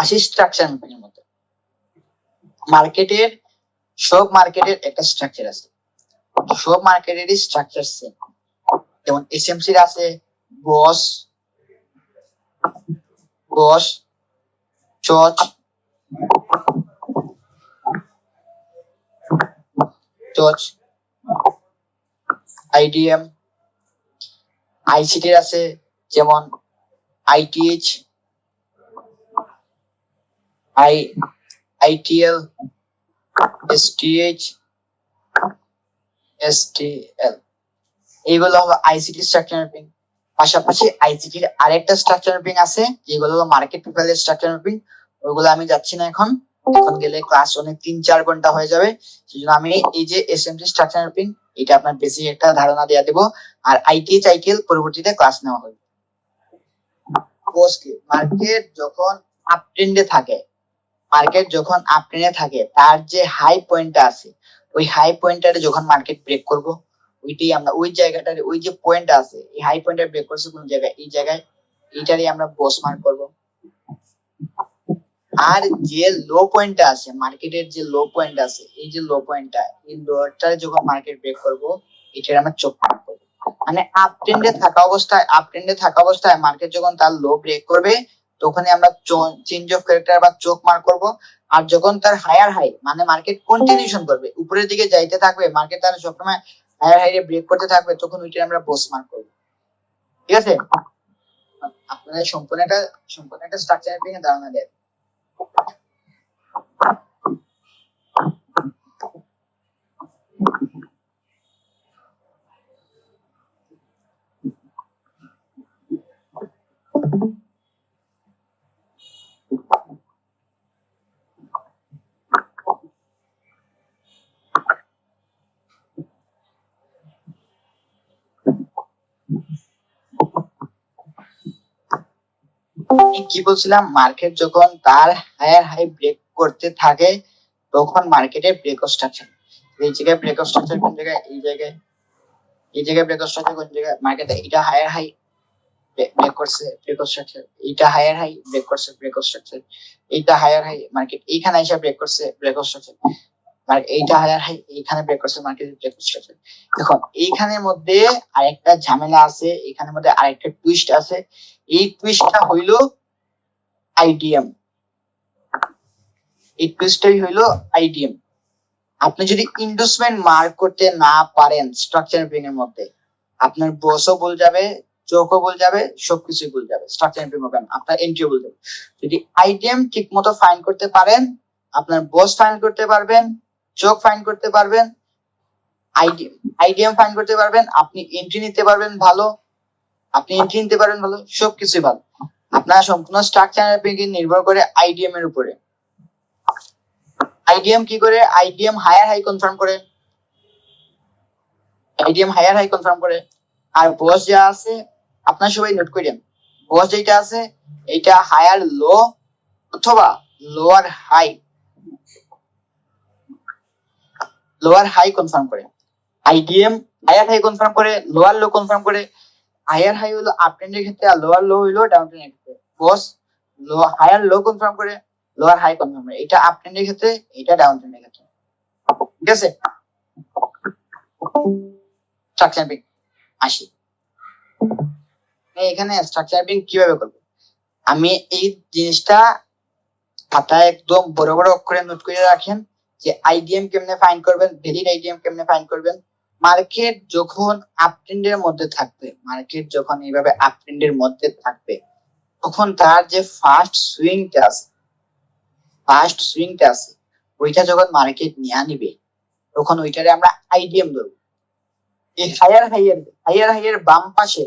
আসি স্ট্রাকচার এর মধ্যে। মার্কেটের সব মার্কেটের একটা স্ট্রাকচার আছে, সব মার্কেটেরই স্ট্রাকচার সেম। যেমন এসএমসি আছে বস, বস, চচ, চচ, আইডিএম, আইসিটির আছে যেমন আইটিএইচ, আইটিএল, এসটিএইচ, এসটিএল, এইগুলো হলো আইসিটি স্ট্রাকচার ম্যাপিং। পাশাপাশি আইসিটির আরেকটা স্ট্রাকচার ম্যাপিং আছে যেগুলো হলো মার্কেট প্রোফাইলের স্ট্রাকচার ম্যাপিং। ওইগুলো আমি যাচ্ছি না এখন, এখন গেলে ক্লাস অনেক 3-4 ঘন্টা হয়ে যাবে। সেজন্য আমি এই যে এসএমসি স্ট্রাকচার ম্যাপিং, এটা আপনার বেসিক একটা ধারণা দেয়া দেব। আর আইটিএইচ, আইটিএল পরবর্তীতে ক্লাস নেওয়া হবে। মার্কেট যখন আপ ট্রেন্ডে থাকে, মার্কেট যখন আপ ট্রেন্ডে থাকে, তার যে হাই পয়েন্টটা আছে, ওই হাই পয়েন্টটারে যখন মার্কেট ব্রেক করব, ওইটাই আমরা ওই জায়গাটার ওই যে পয়েন্ট আছে, এই হাই পয়েন্টটা ব্রেক করছে কোন জায়গায়, এই জায়গায়, এইটারই আমরা বস মার্ক করব। আর যে লো পয়েন্টটা আছে, মার্কেটের যে লো পয়েন্ট আছে, এই যে লো পয়েন্টটা, এই লোটারে যখন মার্কেট ব্রেক করব, এটার আমরা চোখ মার্ক করব। মানে আপ ট্রেন্ডে থাকা অবস্থায়, আপ ট্রেন্ডে থাকা অবস্থায় মার্কেট যখন তার লো ব্রেক করবে, তখনই আমরা চেঞ্জ অফ ক্যারেক্টার বা চোখ মার্ক করব। আর যখন তার হায়ার হাই, মানে মার্কেট কন্টিনিউশন করবে, উপরের দিকে যাইতে থাকবে, মার্কেট তার সবসময় হায়ার হাই ব্রেক করতে থাকবে, তখন ওইটা আমরা বস মার্ক করব। ঠিক আছে? আপনাদের সম্পূর্ণ একটা স্ট্রাকচার ভেঙে ধারণা দেয়। কি বলছিলাম, মার্কেট যখন তার হায়ার হাই ব্রেক করতে থাকে, তখন মার্কেটের ব্রেক স্ট্রাকচার, এই জায়গায় ব্রেক স্ট্রাকচার কোন জায়গায়, এই জায়গায়, এই জায়গায় ব্রেক স্ট্রাকচার কোন জায়গায়, মার্কেটে এটা হায়ার হাই ব্রেক করছে, ব্রেক স্ট্রাকচার, এইটা হায়ার হাই ব্রেক করছে, ব্রেক স্ট্রাকচার, এইটা হায়ার হাই, মার্কেট এইখানে এসে ব্রেক করছে, ব্রেক স্ট্রাকচার, আর এইটা হায়ার হাই, এইখানে ব্রেক করছে, মার্কেট ব্রেক স্ট্রাকচার। দেখুন এইখানের মধ্যে আরেকটা ঝামেলা আছে, এখানের মধ্যে আরেকটা টুইস্ট আছে। এই টুইস্টটা হইলো আইডিএম, এই টুইস্টটাই হইলো আইডিএম। আপনি যদি ইন্ডোসমেন্ট মার্ক করতে না পারেন স্ট্রাকচার ম্যাপিং এর মধ্যে, আপনার বসও ভুল যাবে, চোখও ভুল যাবে, সবকিছুই ভুল যাবে, স্ট্রাকচার ম্যাপিং হবে না, আপনার এন্ট্রিও ভুল যাবে। যদি আইডিএম ঠিক মতো ফাইন করতে পারেন, আপনার বস ফাইন করতে পারবেন, চোখ ফাইন করতে পারবেন, আইডিএম ফাইন করতে পারবেন, আপনি এন্ট্রি নিতে পারবেন ভালো, আপনি এন্ট্রি নিতে পারবেন ভালো, সবকিছুই ভালো। আপনার সম্পূর্ণ স্ট্রাকচার ম্যাপিং নির্ভর করে আইডিএম এর উপরে। আইডিএম কি করে? আইডিএম হায়ার হাই কনফার্ম করে, আইডিএম হায়ার হাই কনফার্ম করে। আর বস যা আছে, আপনার সবাই নোট করেন, বস যেটা আছে এটা হায়ার লো অথবা lower high, lower high confirm করে। আইডিএম হায়ার হাই কনফার্ম করে, লোয়ার লো কনফার্ম করে। হায়ার হাই হলো আপ ট্রেন্ডের ক্ষেত্রে, আর লোয়ার লো হলো ডাউন ট্রেন্ডের ক্ষেত্রে। বস হায়ার লো কনফার্ম করে, লোয়ার হাই কনফার্ম করে। এটা আপ ট্রেন্ডের ক্ষেত্রে, এটা ডাউন ট্রেন্ডের ক্ষেত্রে। ঠিক আছে? স্ট্রাকচার ম্যাপিং আসি, এখানে স্ট্রাকচার ম্যাপিং কিভাবে করব, আমি এই জিনিসটা খাতায় একদম বড় বড় অক্ষরে নোট করে রাখেন যে আইডিএম কেমনে ফাইন করবেন, ভ্যালিড আইডিএম কেমনে ফাইন করবেন। মার্কেট যখন আপ ট্রেন্ডের মধ্যে থাকবে, মার্কেট যখন এইভাবে আপ ট্রেন্ডের মধ্যে থাকবে, তখন তার যে ফার্স্ট সুইংটা আছে, ফার্স্ট সুইংটা আছে, ওইটা যখন মার্কেট নিয়ে নিবে, তখন ওইটারে আমরা আইডিএম ধরবো। এই হায়ার হাইয়ের বাম পাশে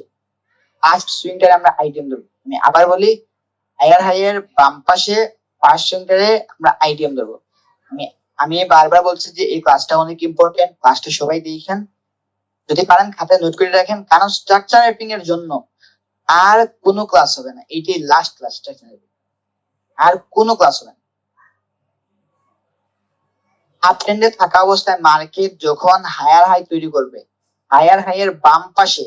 ফার্স্ট সুইংটারে আমরা আইডিএম ধরবো। আমি আবার বলি, হায়ার হাইয়ের বাম পাশে ফার্স্ট সুইংটারে আমরা আইডিএম ধরবো। আমি বারবার বলছি যে এই ক্লাসটা অনেক ইম্পর্টেন্ট, ক্লাসটা সবাই দেখেন। যদি পারেন খাতায় নোট করে রাখেন, কারণ স্ট্রাকচার ম্যাপিং এর জন্য আর কোনো ক্লাস হবে না, এইটাই লাস্ট ক্লাস। আর কোনো ক্লাস হবে না। আপ ট্রেন্ডে থাকা অবস্থায় মার্কেট যখন হায়ার হাই তৈরি করবে, হায়ার হাই এর বাম পাশে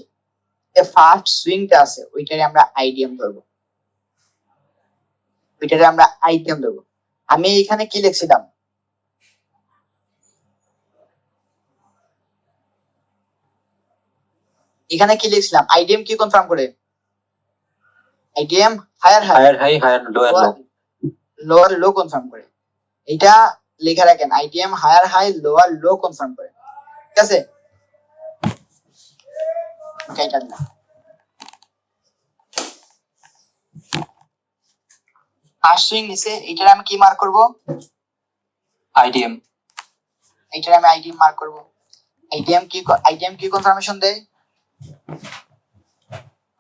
যে ফার্স্ট সুইংটা আছে ওইটারে আমরা আইডিএম ধরবো, ওইটারে আমরা আইডিএম ধরবো। আমি এখানে কি লিখছিলাম, এখানে কি লিখছিলাম, আইডিএম কি কনফার্ম করে, IDM higher high, higher high higher lower low. Lower low confirm করে। এটা লেখা রাখেন, IDM higher high lower low confirm করে। ঠিক আছে, এটা না ফার্স্ট সুইং নিছে, এটার আমি কি মার্ক করব, আইডিএম। এটার আমি আইডিএম মার্ক করব। আইডিএম কি কনফার্মেশন দেয়,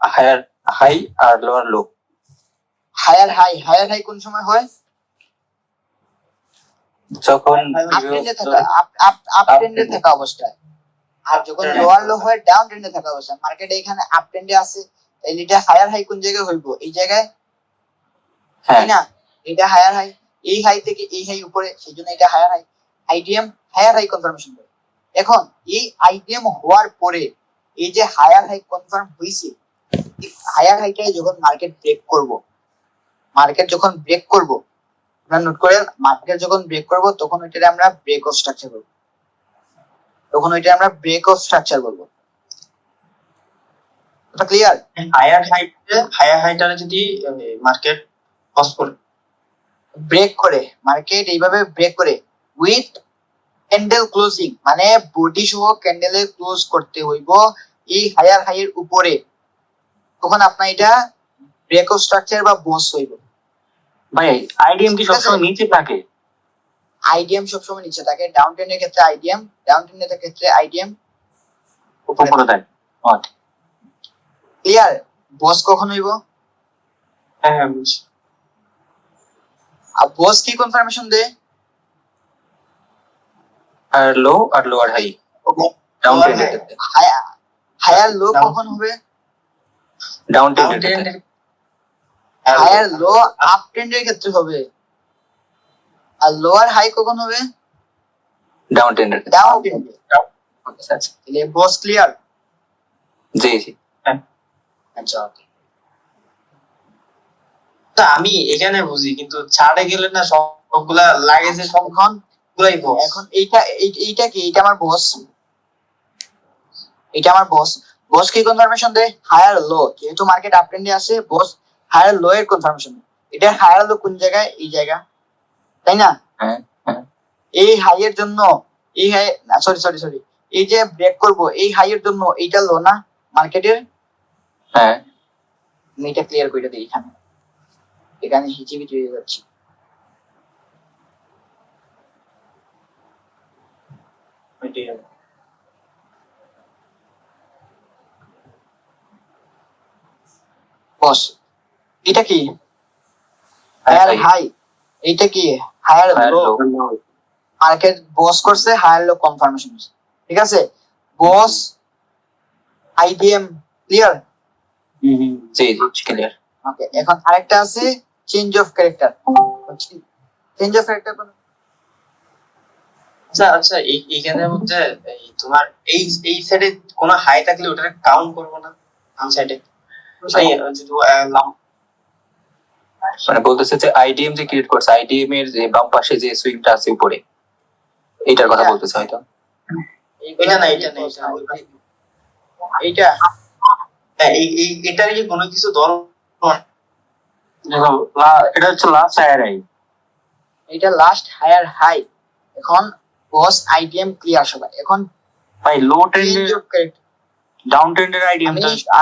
হায়ার হাই আর lower low. Higher high, higher high কোন সময় হয়, যখন আপ ট্রেন্ডে থাকা, আপ ট্রেন্ডে থাকা অবস্থায়। আর যখন লোয়ার লো হয় ডাউন ট্রেন্ডে থাকা অবস্থায়। মার্কেট এখানে আপ ট্রেন্ডে আছে, তাহলে এটা হায়ার হাই কোন জায়গায় হইব, এই জায়গায়, হ্যাঁ তাই না? এটা হায়ার হাই, এই হাই থেকে এই হাই উপরে, সেজন্য এটা higher high. IDM higher high confirmation করে। এখন এই আইডিএম হওয়ার পরে এই যে হায়ার হাই কনফার্ম হইছে, হায়ার হাইটাই যখন মার্কেট ব্রেক করব, মার্কেট যখন ব্রেক করব, আপনারা নোট করেন, মার্কেট যখন ব্রেক করব তখন ওইটারে আমরা ব্রেক অফ স্ট্রাকচার করব, তখন ওইটা আমরা ব্রেক অফ স্ট্রাকচার করব। এটা ক্লিয়ার? হায়ার হাইটারে যদি মার্কেট ক্রস করে, ব্রেক করে, মার্কেট এইভাবে ব্রেক করে উইথ ক্যান্ডেল ক্লোজিং, মানে বডি সহ ক্যান্ডেলে ক্লোজ করতে হইব এই হায়ার হাই এর উপরে, তখন আপনার এটা ব্রেক অফ স্ট্রাকচার বা বস হইব। ভাই আইডিএম কি সবসময় নিচে থাকে? আইডিএম সবসময় নিচে থাকে, ডাউন ট্রেন্ডের ক্ষেত্রে আইডিএম, ডাউন ট্রেন্ডের ক্ষেত্রে আইডিএম উপরে উপরে থাকে। ক্লিয়ার? বস কখন হইব, হ্যাঁ হ্যাঁ বুঝছি। আর বস কি কনফার্মেশন দেয়, আর লো আর লোয়ার হাই ডাউন ট্রেন্ডের ক্ষেত্রে। হায়ার লো কখন হবে, ডাউন ট্রেন্ডের ক্ষেত্রে। হায়ার লো আপ ট্রেন্ডের ক্ষেত্রে হবে, আর লোয়ার হাই কখন হবে, ডাউন ট্রেন্ডের ক্ষেত্রে। ডাউন ট্রেন্ডে। আচ্ছা আচ্ছা, তাহলে বস ক্লিয়ার? জি জি। আচ্ছা, তা আমি এখানে বুঝি, কিন্তু ছাড়ে গেলে না সবগুলা লাগে যে এখন সবগুলাই বস। এখন এইটা কি, এটা আমার বস, এটা আমার বস। বস কি কনফার্মেশন দেয়, হায়ার লো, যেহেতু মার্কেট আপ ট্রেন্ডে আছে, বস হায়ার লো এর কনফার্মেশন। এটা হায়ার লো কোন জায়গায়, এই জায়গা, তাই না? হ্যাঁ হ্যাঁ, এই হাই এর জন্য, এই হাই, সরি সরি সরি, এই যে ব্রেক করব এই হাই এর জন্য এইটা লো না মার্কেটের। হ্যাঁ আমি এটা ক্লিয়ার করে দিই, এখানে এখানে হিচিবিচি হয়ে যাচ্ছে। বস এটা কি, হায়ার হাই, এইটা কি হায়ার হায়ার লো, লো। মার্কেট বস করছে, হায়ার লো কনফার্মেশন। ঠিক আছে, বস আইডিএম ক্লিয়ার? জি জি ক্লিয়ার। ওকে, এখন আরেকটা আছে change of character. Change of character কোন, আচ্ছা আচ্ছা, এইখানের মধ্যে তোমার এই সাইডে কোনো হাই থাকলে ওটাকে কাউন্ট করবো না, ডান সাইডে মানে বলতেছে যে আইডিএম যে ক্রিয়েট করছে, আইডিএম এর যে বাম পাশে যে সুইংটা আছে উপরে, এইটার কথা বলতেছে হয়তো। এটা না, এটা না, এইটা এটার কি কোনো কিছু ধরো, এটা হচ্ছে লাস্ট হায়ার হাই। এটা লাস্ট হায়ার হাই। এখন বস আইডিএম ক্লিয়ার সবাই। এখন ভাই লো চেঞ্জ ট্রেন্ডের অফ ক্যারেক্টার, ডাউন ট্রেন্ডের আইডিএম আমি টা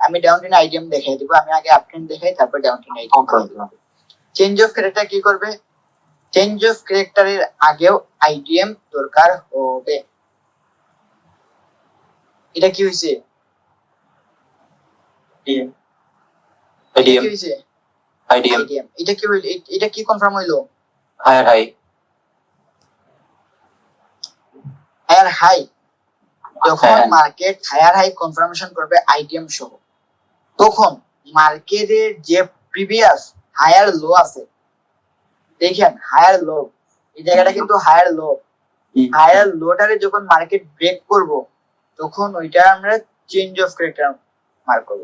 আমি ডাউন ট্রেন্ড আইডিএম দেখাই দিব। আমি আগে আপ ট্রেন্ড দেখাই, তারপর down trend IDM. Change of character কি করবে, চেঞ্জ অফ ক্যারেক্টারের আগেও আইডিএম দরকার হবে। এটা কি হইছে, আইডিএম কি হইছে, আইডিএম আইডিএম। এটা কি হইল, এটা কি কনফার্ম হইলো, হায়ার হাই। Higher high. যখন হ্যাঁ। মার্কেট হায়ার হাই কনফার্মেশন করবে আইডিএম সহ, তখন মার্কেটের যে প্রিভিয়াস হায়ার লো আছে, দেখেন হায়ার লো, এই জায়গাটা কিন্তু হায়ার লো, হায়ার লোটারে যখন মার্কেট ব্রেক করব, তখন ওইটা আমরা চেঞ্জ অফ ক্যারেক্টার মার্ক করব।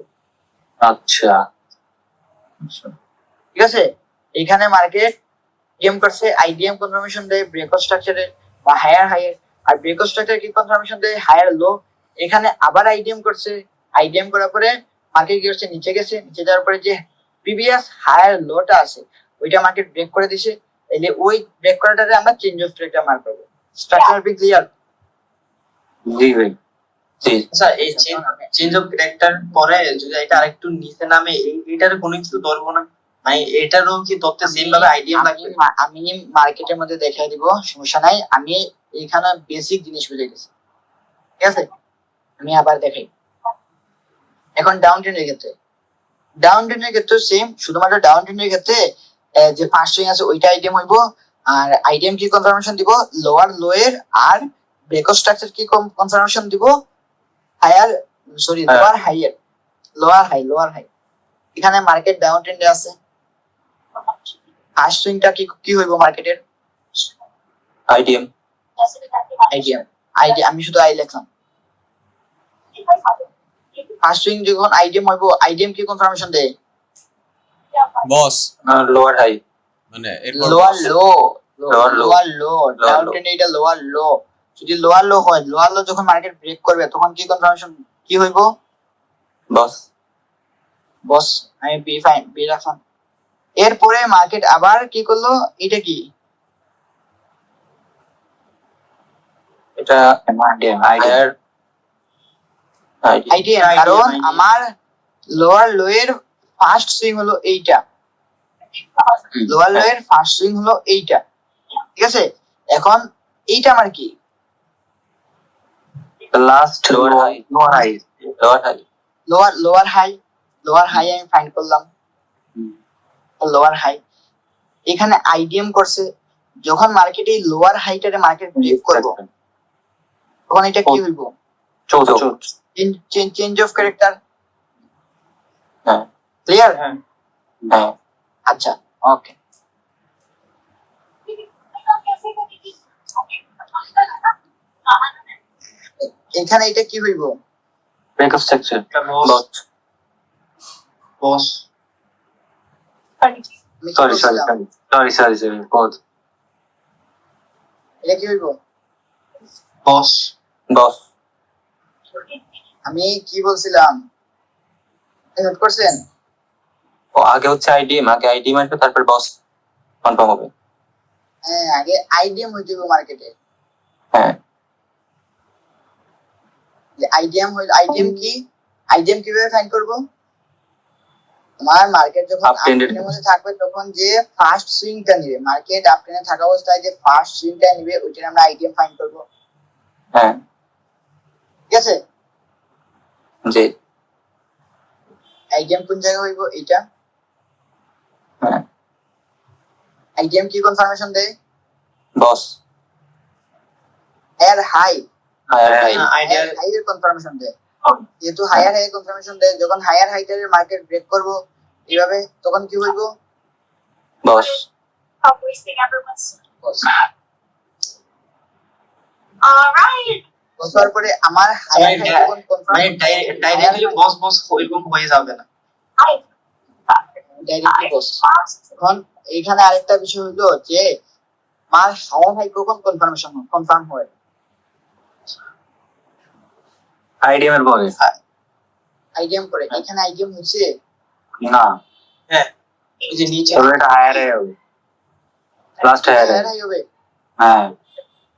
আচ্ছা ঠিক আছে, এখানে মার্কেট গেম করছে আইডিএম কনফার্মেশন দেয় ব্রেকআউট স্ট্রাকচারে বা হায়ার হাইয়ের, আর ব্রেকআউট স্ট্রাকচার কি কনফার্মেশন দেয় হায়ার লো। এখানে আবার আইডিএম করছে, আইডিএম করার পরে মার্কেট কি করছে, নিচে গেছে, নিচে যাওয়ার পরে যে প্রিভিয়াস হায়ার লোটা আছে ওইটা মার্কেট ব্রেক করে দিছে, তাহলে ওই ব্রেক করাটারে আমরা চেঞ্জ অফ ক্যারেক্টার মার্ক করব। Structure be clear? জি ভাই জি। আচ্ছা, এই চেঞ্জ অফ ক্যারেক্টার পরে যদি এটা আরেকটু নিচে নামে, এটার কোনো কিছু ধরবো না, মানে এটারও কি ধরতে সেম ভাবে আইডিয়া লাগবে? আমি মার্কেটের মধ্যে দেখাই দিব, সমস্যা নাই। আমি এখানে বেসিক জিনিস বুঝে গেছি, ঠিক আছে? আমি আবার দেখাই। এখন ডাউন ট্রেন্ডের ক্ষেত্রে, ডাউন ট্রেন্ডের ক্ষেত্রে সেম, শুধুমাত্র ডাউন ট্রেন্ডের ক্ষেত্রে যে ফার্স্ট সুইং আছে ওইটা আইডিএম হইব, আর আইডিএম কি কনফার্মেশন দিব, লোয়ার লো এর, আর ব্রেকআউট স্ট্রাকচার কি কনফার্মেশন দিব, হায়ার সরি লোয়ার হাই এর, লোয়ার হাই। এখানে মার্কেট ডাউন ট্রেন্ডে আছে, ফার্স্ট সুইংটা কি হইব মার্কেটের? আইডিএম আমি শুধু আই লিখলাম। ফার্স্ট সুইং যখন আইডিএম হইব, আইডিএম কি কনফার্মেশন দেয়? বস লোয়ার হাই মানে এরপর লোয়ার লো, Lower low. লোয়ার লো, ডাউন low. ট্রেন্ডে এটা লোয়ার লো। যদি লোয়ার লো হয়, লোয়ার লো যখন মার্কেট ব্রেক করবে তখন কি কনফার্মেশন কি হইব? বস বস আমি বি রাখলাম। এরপরে মার্কেট আবার কি করলো, এটা কি? এটা আইডিএম হায়ার আইডিএম, কারণ আমার লোয়ার লো এর ফার্স্ট সুইং হলো এইটা, লোয়ার লো এর ফার্স্ট সুইং হলো এইটা, ঠিক আছে? এখন এইটা আমার কি? Last lower high lower high আমি ফাইন্ড করলাম, লোয়ার হাই। এখানে আইডিএম করছে, যখন মার্কেটে লোয়ার হাইটারে মার্কেট ব্রেক করব, তখন এটা কি হইব? Change of character. হ্যাঁ ক্লিয়ার? হ্যাঁ আচ্ছা ওকে। এখানে এটা কি হইব? ব্রেকআপ স্ট্রাকচার বস বস আমি কি বলছিলাম? সরি কোড এটা কি হইব? বস বস আমি কি বলছিলাম নোট করছেন? ও আগে হচ্ছে আইডিএম, আগে আইডিএম আসবে তারপর বস কনফার্ম হবে। হ্যাঁ, আগে আইডিএম হইতে হবে মার্কেটে। হ্যাঁ আইডিএম হইল, আইডিএম কি, আইডিএম কিভাবে ফাইন্ড করব? তোমার মার্কেট যখন Uptrended আপট্রেন্ডের মধ্যে থাকবে তখন যে ফার্স্ট সুইংটা নিবে, মার্কেট আপট্রেন্ডে থাকা অবস্থায় যে ফার্স্ট সুইংটা নিবে ওইটা আমরা আইডিএম ফাইন্ড করব, হ্যাঁ ঠিক আছে? জি আইডিএম কোন জায়গায় হইব? এইটা। হ্যাঁ আইডিএম কি কনফার্মেশন দেয়? বস এর high, higher high idea high এর কনফার্মেশন দেয়। যেহেতু হায়ার হাই কনফার্মেশন দেয়, যখন হায়ার হাইটারের মার্কেট ব্রেক করব এইভাবে, তখন কি হইব? বস বসার পরে আমার হায়ার হাই যখন মানে ডাইরেক্টলি বস বস এরকম হয়ে যাবে না। ডাইরেক্টলি বস। এখন এইখানে আরেকটা বিষয় হলো যে মার হায়ার হাই কখন কনফার্ম হয়? আইডিএম এর পরে আইডিএম করে। এখানে আইডিএম হচ্ছে না, হ্যাঁ এই যে নিচে তবে এটা হায়ার হাই হবে, লাস্ট হায়ার হায়ার হাই হবে? হ্যাঁ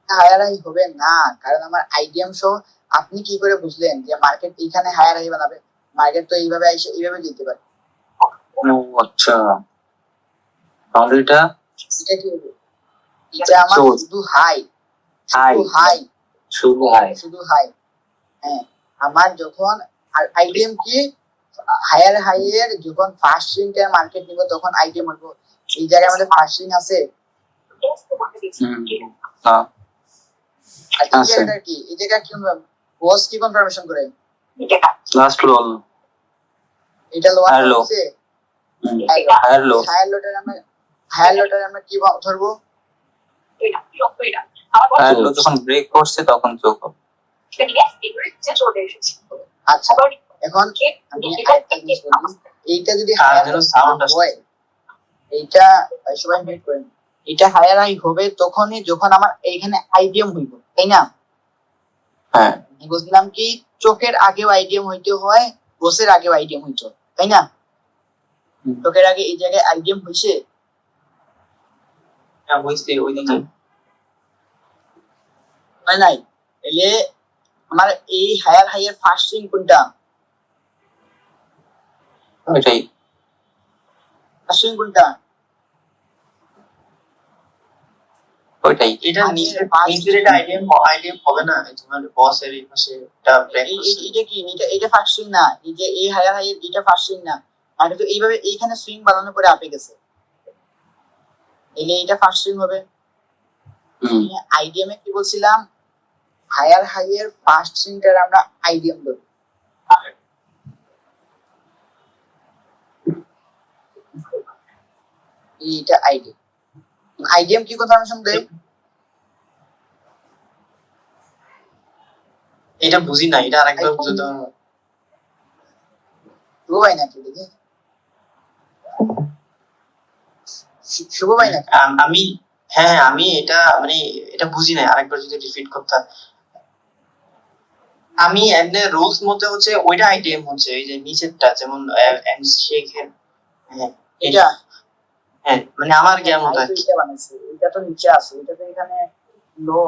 হায়ার হাই হবে না, কারণ আমার আইডিএম সহ। আপনি কি করে বুঝলেন যে মার্কেট এখানে হায়ার হাই বানাবে? মার্কেট তো এইভাবে এসে এইভাবে যেতে পারে। ও আচ্ছা, তাহলে এটা এটা কি হবে? এটা আমার Source. শুধু হাই, হাই শুধু হাই, শুধু হাই শুধু হাই। হ্যাঁ, আমার যখন আইডিএম কি হায়ার হাই এর যখন ফার্স্ট সুইংটা মার্কেট নিব তখন আইডিএম হইব। এই জায়গায় আমাদের ফার্স্ট সুইং আছে, হ্যাঁ আর এই আছে। জায়গাটা কি, এই জায়গা কি বস কি কনফার্মেশন করে? লাস্ট রোল এটা লোয়ার Higher low. হচ্ছে হায়ার লো হায়ার লোটার আমরা কি ধরবো? হায়ার লো যখন ব্রেক করছে তখন চোখ হবে। আচ্ছা এখন আমি আরেকটা জিনিস বলি, এইটা যদি আর higher যেন high sound আসে। হয়, এইটা সবাই মিট করেন, এটা হায়ার হাই হবে তখনই যখন আমার এইখানে আইডিএম হইব, তাই না? হ্যাঁ আমি বুঝলাম কি চোখের আগেও আইডিএম হইতে হয়, বসের আগেও আইডিএম হইতে হয়, তাই না? চোখের আগে এই জায়গায় আইডিএম হইছে, হ্যাঁ বুঝতে ওইদিকে হয় নাই? এলে আমার এই হায়ার হাই এর ফার্স্ট সিং কোনটা? ওইটাই ফার্স্ট সিং কোনটা? ওইটাই এটা আমি নিচের first- নিচের এটা আইডিএম হবে না, তোমার বসের এই পাশে এটা ব্রেক এটা কি এটা ফার্স্ট সুইং না, এই যে এই হায়ার হাই এটা ফার্স্ট সুইং না, মানে তো এইভাবে এইখানে সুইং বানানো করে আপে গেছে, এলে এটা ফার্স্ট সুইং হবে। হুম আইডিএম এ কি বলছিলাম, হায়ার হাই এর ফার্স্ট সুইংটার আমরা আইডিএম ধরি। এইটা আইডিএম, আইডিএম কি কনফার্মেশন দেয়? এটা বুঝি না, এটা আরেকবার বুঝতে হবে। শুভ ভাই নাকি দেখি, শুভ ভাই নাকি? আমি হ্যাঁ হ্যাঁ আমি এটা মানে এটা বুঝি না, আরেকবার যদি রিপিট করতাম। আমি এমনি রুলস মধ্যে হচ্ছে ওইটা আইডিএম হচ্ছে এই যে নিচেরটা, যেমন এম শেখ হ্যাঁ এটা হ্যাঁ মানে আমার জ্ঞান মতো আর কি। এটা বানাইছে, এটা তো নিচে আছে, এটা তো এখানে লো,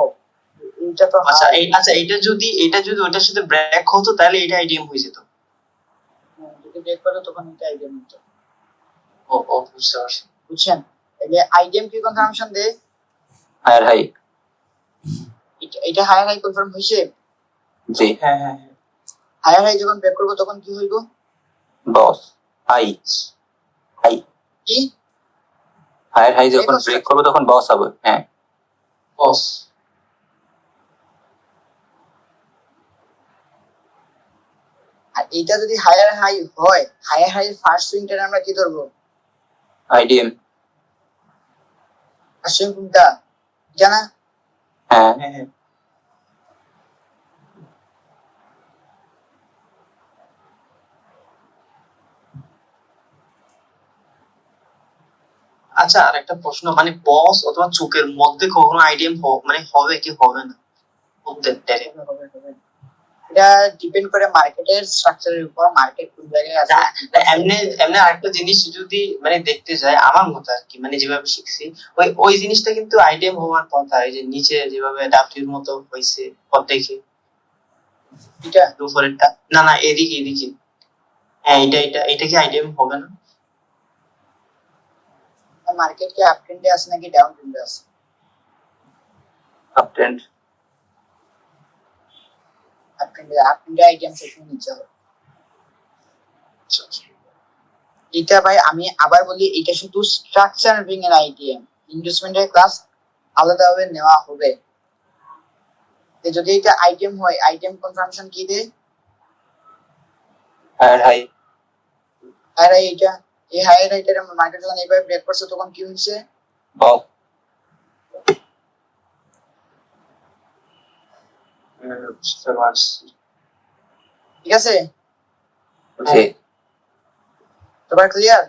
এটা তো আচ্ছা high। আচ্ছা এটা যদি ওটার সাথে ব্রেক হতো তাহলে এটা আইডিএম হয়ে যেত। যদি ব্রেক করে তখন এটা আইডিএম হতো, ও বুঝতে পারছি। বুঝছেন? এই যে আইডিএম কি কনফার্মেশন দেয়? হায়ার হাই এটা হায়ার হাই কনফার্ম হইছে। জি হ্যাঁ হ্যাঁ হ্যাঁ হায়ার হাই যখন ব্রেক করব তখন কি হইব? বস হাই হাই কি হায়ার হাই যখন ব্রেক করবে তখন বস হবে। হ্যাঁ বস আর এটা যদি হায়ার হাই হয়, হায়ার হাই ফার্স্ট সুইংটা আমরা কি ধরবো? আইডিএম ফার্স্ট সুইং কোনটা জানা? হ্যাঁ হ্যাঁ হ্যাঁ আচ্ছা আর একটা প্রশ্ন, মানে বস অথবা চোখের মধ্যে কখনো আইডিএম মানে হবে কি হবে না মধ্যে ডাইরেক্ট? এটা ডিপেন্ড করে মার্কেটের স্ট্রাকচারের উপর, মার্কেট কোন জায়গায় আছে। এমনি এমনি আরেকটা জিনিস যদি মানে দেখতে যায় আমার মতো আর কি, মানে যেভাবে শিখছি ওই জিনিসটা কিন্তু আইডিএম হওয়ার কথা, এই যে নিচে যেভাবে ডাব্লিউর মতো হয়েছে অর্ধেকে এটা উপরেরটা, না না এদিকে হ্যাঁ এটা কি আইডিএম হবে না? মার্কেট কি আপ ট্রেন্ডে আছে নাকি ডাউন ট্রেন্ডে আছে? আপ ট্রেন্ড আপ ট্রেন্ডে আইডিএম সেকশন নিচে হবে। এটা ভাই আমি আবার বলি, এটা শুধু স্ট্রাকচার বিং এর আইডিএম, ইনভেস্টমেন্টের ক্লাস আলাদাভাবে নেওয়া হবে। যদি এটা আইটেম হয়, আইটেম কনফার্মেশন কি দেয়? হায়ার হাই আর এইটা এই হায়ার রাইটের মার্কেট যখন এইভাবে ব্রেক করছে তখন কি হচ্ছে? বস বুঝতে পারছি। ঠিক আছে, জি তোমার ক্লিয়ার?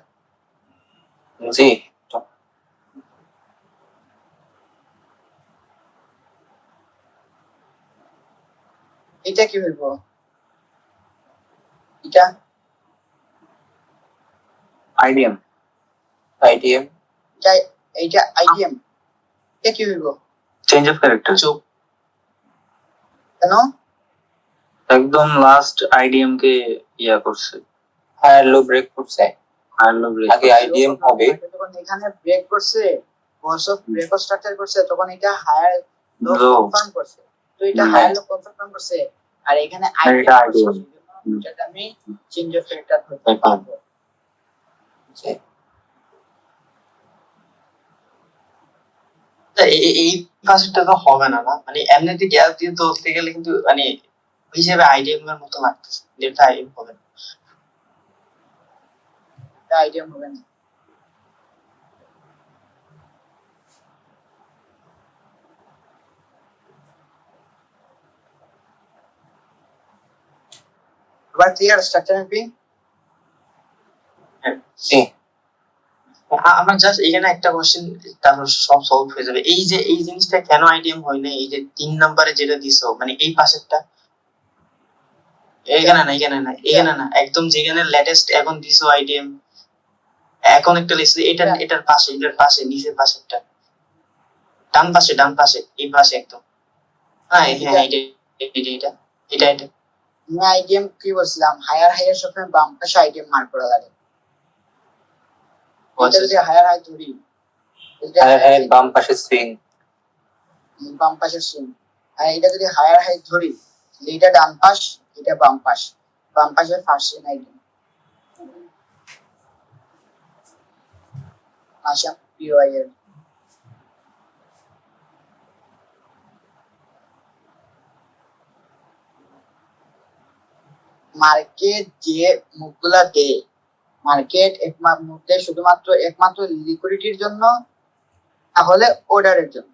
জি এটা কি হইব? এটা আইডিএম আইডিএম এটা এইটা আইডিএম, এটা কি হইব? চেঞ্জ অফ ক্যারেক্টার চোখ কেন? একদম লাস্ট আইডিএম কে ইয়া করছে, হায়ার লো ব্রেক করছে। হায়ার লো ব্রেক আগে আইডিএম হবে যখন এখানে ব্রেক করছে, বস অফ ব্রেক স্ট্রাকচার করছে, তখন এটা হায়ার লো Low. কনফার্ম করছে, তো এটা হ্যাঁ। হায়ার লো কনফার্ম করছে, আর এখানে আর এটা আইডিএম IDM এটা আমি চেঞ্জ অফ ক্যারেক্টার ধরতে পারবো। জি। এই পাশেরটা তো হবে না, না মানে এমনিতে গ্যাস দিয়ে ধরতে গেলে কিন্তু মানে ওই হিসেবে আইডিএম এর মতো লাগতেছে, যেটা আইডিএম হবে না। এটা আইডিএম হবে না। এবার ক্লিয়ার স্ট্রাকচার ম্যাপিং? আমরা জাস্ট এখানে একটা কোশ্চেন, তারপর সব সলভ হয়ে যাবে। এই যে এই জিনিসটা কেন আইডিএম হয় না, এই যে 3 নম্বরে যেটা দিছো, মানে এই পাশেরটা, এখানে না, এখানে না, এখানে না, একদম যেখানে লেটেস্ট এখন দিছো আইডিএম, এখন একটা লিখছি এটা, এটার পাশে নিচের পাশেরটা, ডান পাশে, এই পাশে একদম। হ্যাঁ হ্যাঁ, এটা। আমি আইডিএম কি বলছিলাম, হায়ার সবসময় বাম পাশে আইডিএম মার্ক করা লাগে। এটা যদি হায়ার হাই ধরি, বাম পাশে সুইং, বাম পাশের সুইং, আর এটা যদি হায়ার হাই ধরি, এটা ডান পাশ, এটা বাম পাশে ফার্স্ট সুইং আইডিএম। আশা পিওআই এর মার্কেট যে মুখগুলা দেয়, মার্কেট একমাত্র লিকুইডিটির জন্য, তাহলে অর্ডারের জন্য।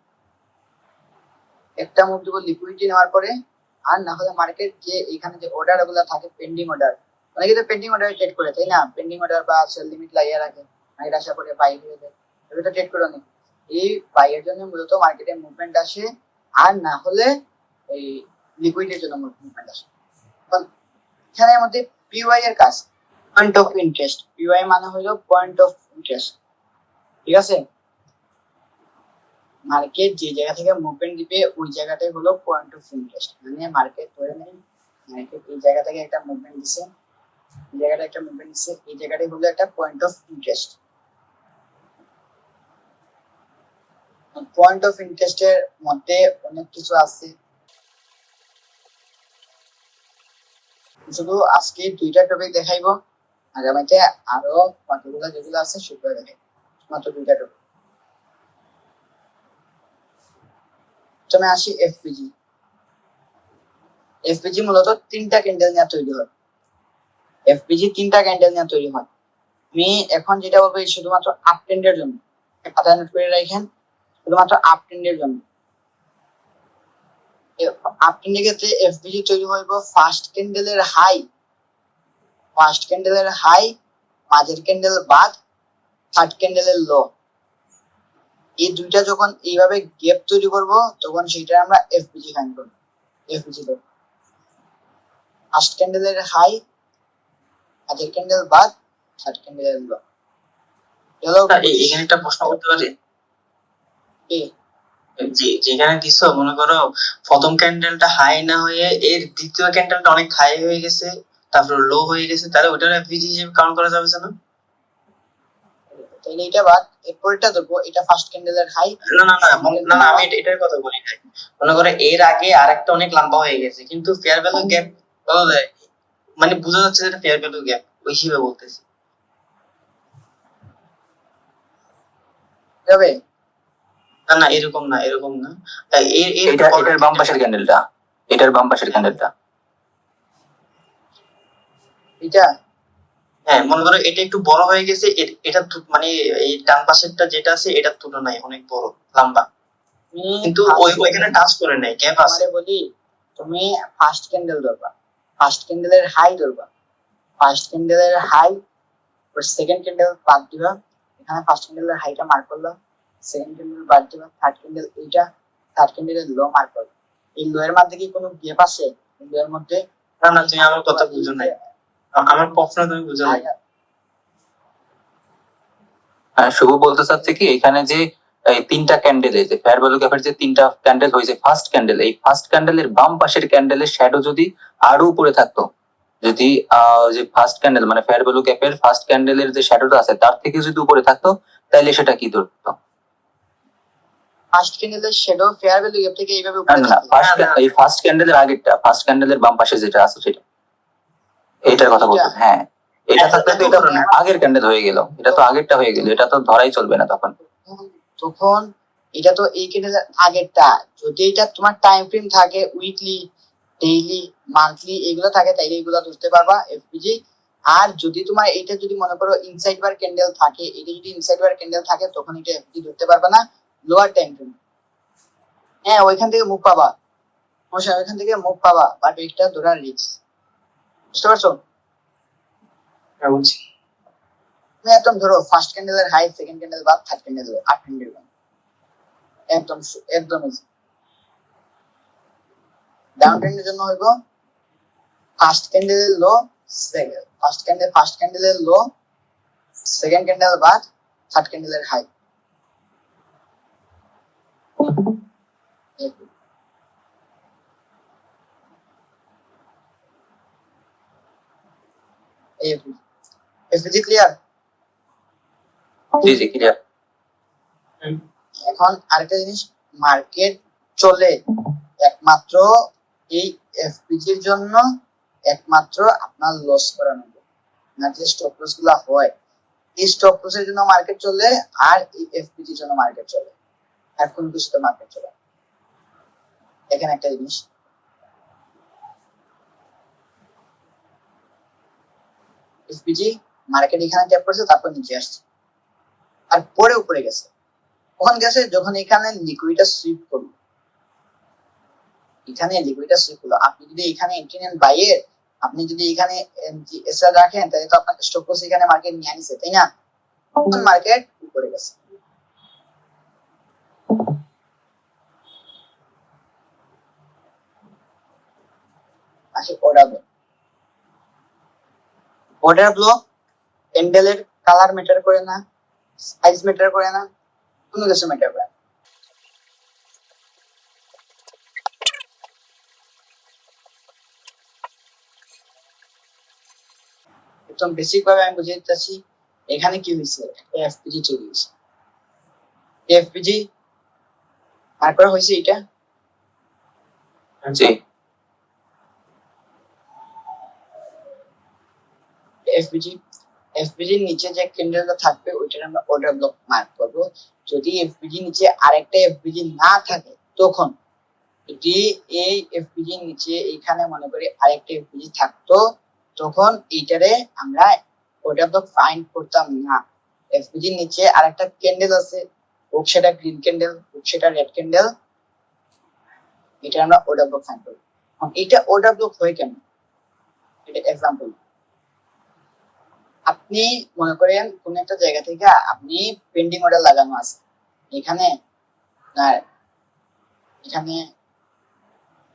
একটা মুখ দিব লিকুইডিটি নেওয়ার পরে, আর না হলে মার্কেট যে এখানে যে অর্ডার গুলো থাকে, পেন্ডিং অর্ডার, অনেকে তো পেন্ডিং অর্ডার ট্রেড করে, তাই না? পেন্ডিং অর্ডার বা সেল লিমিট লাগিয়ে রাখে, মার্কেট আশা করে বাই হয়ে যায়, এগুলো তো ট্রেড করে অনেক। এই বাইয়ের জন্য মূলত মার্কেটে মুভমেন্ট আসে, আর না হলে এই লিকুইডিটির জন্য মুভমেন্ট আসে। এখানের মধ্যে পিওয়াই এর কাজ পয়েন্ট অফ ইন্টারেস্ট। পিওয়াই মানে হলো পয়েন্ট অফ ইন্টারেস্ট, ঠিক আছে? মার্কেট যে জায়গা থেকে মুভমেন্ট দিবে ওই জায়গাটাই হলো পয়েন্ট অফ ইন্টারেস্ট। মানে মার্কেট ধরে নেই, মার্কেট এই জায়গা থেকে একটা মুভমেন্ট দিছে, এই জায়গাটা একটা মুভমেন্ট দিছে, এই জায়গাটাই হলো একটা point of interest. Point of ইন্টারেস্টের মধ্যে অনেক কিছু আছে, শুধু আজকে 2টা টপিক দেখাইবো, আগামীতে আরো বাকিগুলো যেগুলো আছে সেগুলো দেখাইবো, মাত্র 2টা টপিক। প্রথমে আসি এফপিজি। এফপিজি মূলত 3টা ক্যান্ডেল নিয়ে তৈরি হয়। এফপিজি 3টা ক্যান্ডেল নিয়ে তৈরি হয়। আমি এখন যেটা বলবো শুধুমাত্র আপ ট্রেন্ডের জন্য, খাতায় নোট করে রাখেন, শুধুমাত্র আপ ট্রেন্ডের জন্য। আপ ট্রেন্ডের ক্ষেত্রে এফপিজি তৈরি হইব ফার্স্ট ক্যান্ডেলের হাই, মাঝের ক্যান্ডেল বাদ, থার্ড ক্যান্ডেলের লো। এই দুইটা যখন এইভাবে গ্যাপ তৈরি করব, তখন সেটা আমরা এফপিজি ফাইন্ড করব। এফপিজি তো ফার্স্ট ক্যান্ডেলের হাই, মাঝের ক্যান্ডেল বাদ, থার্ড ক্যান্ডেলের লো। এখানে একটা প্রশ্ন করতে পারি? কি যেখানে দিছো, মনে করো প্রথম ক্যান্ডেলটা হাই না হয়ে এর দ্বিতীয় ক্যান্ডেলটা অনেক হাই হয়ে গেছে, তারপর লো হয়ে গেছে, তাহলে ওটার এফপিজি হিসেবে কাউন্ট করা যাবে না? তাহলে এটা বাদ, এরপরটা ধরবো, এটা ফার্স্ট ক্যান্ডেলের হাই। না, আমি এটার কথা বলি নাই। মনে করো এর আগে আরেকটা অনেক লম্বা হয়ে গেছে, কিন্তু ফেয়ার ভ্যালু গ্যাপ, মানে বোঝা যাচ্ছে যে এটা ফেয়ার ভ্যালু গ্যাপ, ওই হিসেবে বলতেছি। যাবে না, এরকম না। এটার বাম পাশের ক্যান্ডেলটা, এটার বাম পাশের ক্যান্ডেলটা, এটা হ্যাঁ, মনে করো এটা একটু বড় হয়ে গেছে, এটা মানে এই ডান পাশেরটা যেটা আছে এটার তুলনায় অনেক বড় লম্বা, কিন্তু ওইখানে টাচ করে নাই, গ্যাপ আছে। বলি, তুমি ফার্স্ট ক্যান্ডেল ধরবা, ফার্স্ট ক্যান্ডেলের হাই ধরবা, ফার্স্ট ক্যান্ডেলের হাই, সেকেন্ড ক্যান্ডেল বাদ দিবা, এখানে ফার্স্ট ক্যান্ডেলের হাইটা মার্ক করলাম, সেকেন্ড ক্যান্ডেল বাদ দিবা, থার্ড ক্যান্ডেল এইটা, থার্ড ক্যান্ডেলের লো মার্ক করবা। এই লো এর মধ্যে কি কোনো গ্যাপ আছে? লো এর মধ্যে না, তুমি আমার কথা বুঝো নাই, আমার প্রশ্ন তুমি বুঝো নাই। শুভ বলতে চাচ্ছে কি, এখানে যে এই 3টা ক্যান্ডেল, এই যে ফেয়ার ভ্যালু গ্যাপের যে 3টা ক্যান্ডেল হয়েছে, ফার্স্ট ক্যান্ডেল, এই ফার্স্ট ক্যান্ডেলের বাম পাশের ক্যান্ডেলের শ্যাডো যদি আরো উপরে থাকতো, যদি যে ফার্স্ট ক্যান্ডেল মানে ফেয়ার ভ্যালু গ্যাপের ফার্স্ট ক্যান্ডেলের যে শ্যাডোটা আছে তার থেকে যদি উপরে থাকতো, তাহলে সেটা কি ধরতো? ফার্স্ট ক্যান্ডেলের শ্যাডো ফেয়ার ভ্যালু গ্যাপ থেকে এইভাবে উপরে না, থাকে। এই ফার্স্ট ক্যান্ডেলের আগেরটা, ফার্স্ট ক্যান্ডেলের বাম পাশে যেটা আছে সেটা, এটার কথা বলতে। হ্যাঁ, এটা থাকলে তো এটা আগের ক্যান্ডেল হয়ে গেল, এটা তো আগেরটা হয়ে গেল, এটা তো ধরাই চলবে না তখন। এটা তো এই ক্যান্ডেলের আগেরটা। যদি এটা তোমার টাইম ফ্রেম থাকে উইকলি ডেইলি, মান্থলি এগুলো থাকে তাইলে এগুলো ধরতে পারবা এফপিজি। আর যদি তোমার এটা যদি মনে করো ইনসাইড বার ক্যান্ডেল থাকে, এটা যদি ইনসাইড বার ক্যান্ডেল থাকে তখন এটা এফপিজি ধরতে পারবা না লোয়ার টাইম ফ্রেম। হ্যাঁ ওইখান থেকে মুভ পাবা, ওইখান থেকে মুভ পাবা, বাট এটা ধরার রিস্ক। বুঝতে পারছো? বুঝছি। তুমি একদম ধরো ফার্স্ট ক্যান্ডেলের হাই, সেকেন্ড ক্যান্ডেল বাদ, থার্ড ক্যান্ডেল আপ ক্যান্ডেল, একদম একদম ইজি। ডাউন ট্রেন্ডের জন্য হইব ফার্স্ট ক্যান্ডেলের লো, ফার্স্ট ক্যান্ডেলের লো, সেকেন্ড ক্যান্ডেল বাদ, থার্ড ক্যান্ডেলের হাই। এফপিজি ক্লিয়ার? জি জি ক্লিয়ার। এখন আরেকটা জিনিস, মার্কেট চলে একমাত্র এই এফপিজির জন্য, একমাত্র আপনার লস করানো, না যে স্টপ লস গুলো হয় এই স্টপ লসের জন্য মার্কেট চলে, আর এই এফপিজির জন্য মার্কেট চলে, আর কোন কিছুতে মার্কেট চলে। এখানে একটা জিনিস, এফপিজি মার্কেট এখানে ট্যাপ করেছে, তারপর নিচে আসছে, আর পরে উপরে গেছে। কখন গেছে? যখন এখানে লিকুইডটা সুইপ করলো, এখানে লিকুইডটা সুইপ করলো। আপনি যদি এখানে এন্ট্রি নেন বাইয়ের, আপনি যদি এখানে এসএল রাখেন, তাহলে তো আপনার স্টপ লস এখানে মার্কেট নিয়ে আনিছে, তাই না? তখন মার্কেট উপরে গেছে। আসে অর্ডার ব্লক, ক্যান্ডেলের কালার ম্যাটার করে না, সাইজ ম্যাটার করে না, কোনো কিছু ম্যাটার করে না। একদম বেসিক ভাবে আমি বুঝিয়ে দিতেছি। এখানে কি হয়েছে? একটা এফপিজি চলে গেছে, এফপিজি তারপর হয়েছে এটা জি এফপিজি। এফপিজির নিচে যে ক্যান্ডেলটা থাকবে ওইটার আমরা অর্ডার ব্লক মার্ক করবো। যদি এফপিজি নিচে আরেকটা এফপিজি না থাকে, তখন যদি এই এফপিজির নিচে এখানে মনে করি আরেকটা এফপিজি থাকতো, তখন এইটারে আমরা অর্ডার ব্লক ফাইন্ড করতাম না। এফপিজির নিচে আরেকটা ক্যান্ডেল আছে, হোক সেটা গ্রিন ক্যান্ডেল, হোক সেটা রেড ক্যান্ডেল, এটা আমরা অর্ডার ব্লক ফাইন্ড করবো। এটা অর্ডার ব্লক হয় কেন? এটা এক্সাম্পল, আপনি মনে করেন কোন একটা জায়গা থেকে আপনি পেন্ডিং অর্ডার লাগানো আছে, এখানে এখানে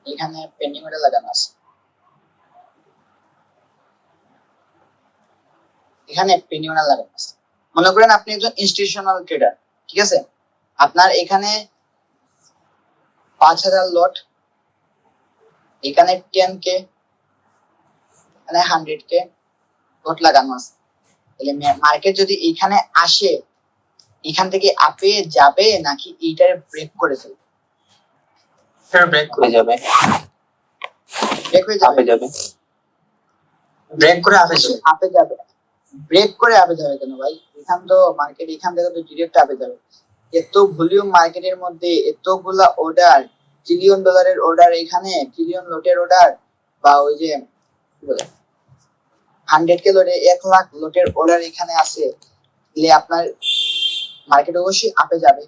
এখানে পেন্ডিং অর্ডার লাগানো আছে, এখানে পেন্ডিং অর্ডার লাগানো আছে। মনে করেন আপনি একজন ইনস্টিটিউশনাল ট্রেডার, ঠিক আছে? আপনার এখানে 5,000 লট, এখানে 10K, এখানে 100K লট লাগানো আছে। তাহলে মার্কেট যদি এখানে আসে, এখান থেকে আপে যাবে নাকি এইটারে ব্রেক করে ফেলবে? ব্রেক হয়ে যাবে, ব্রেক হয়ে আপে যাবে, যাবে। ব্রেক করে আপে যাবে। আপে যাবে। ব্রেক করে আপে যাবে কেন ভাই? এখান তো মার্কেট এখান থেকে তো ডিরেক্ট আপে যাবে। এত ভলিউম মার্কেটের মধ্যে, এতগুলা অর্ডার, ট্রিলিয়ন ডলারের অর্ডার, এখানে ট্রিলিয়ন লটের অর্ডার, বা ওই যে 100K লটে 1 লাখ লটের অর্ডার এখানে আছে, তাহলে আপনার মার্কেট অবশ্যই আপে যাবে।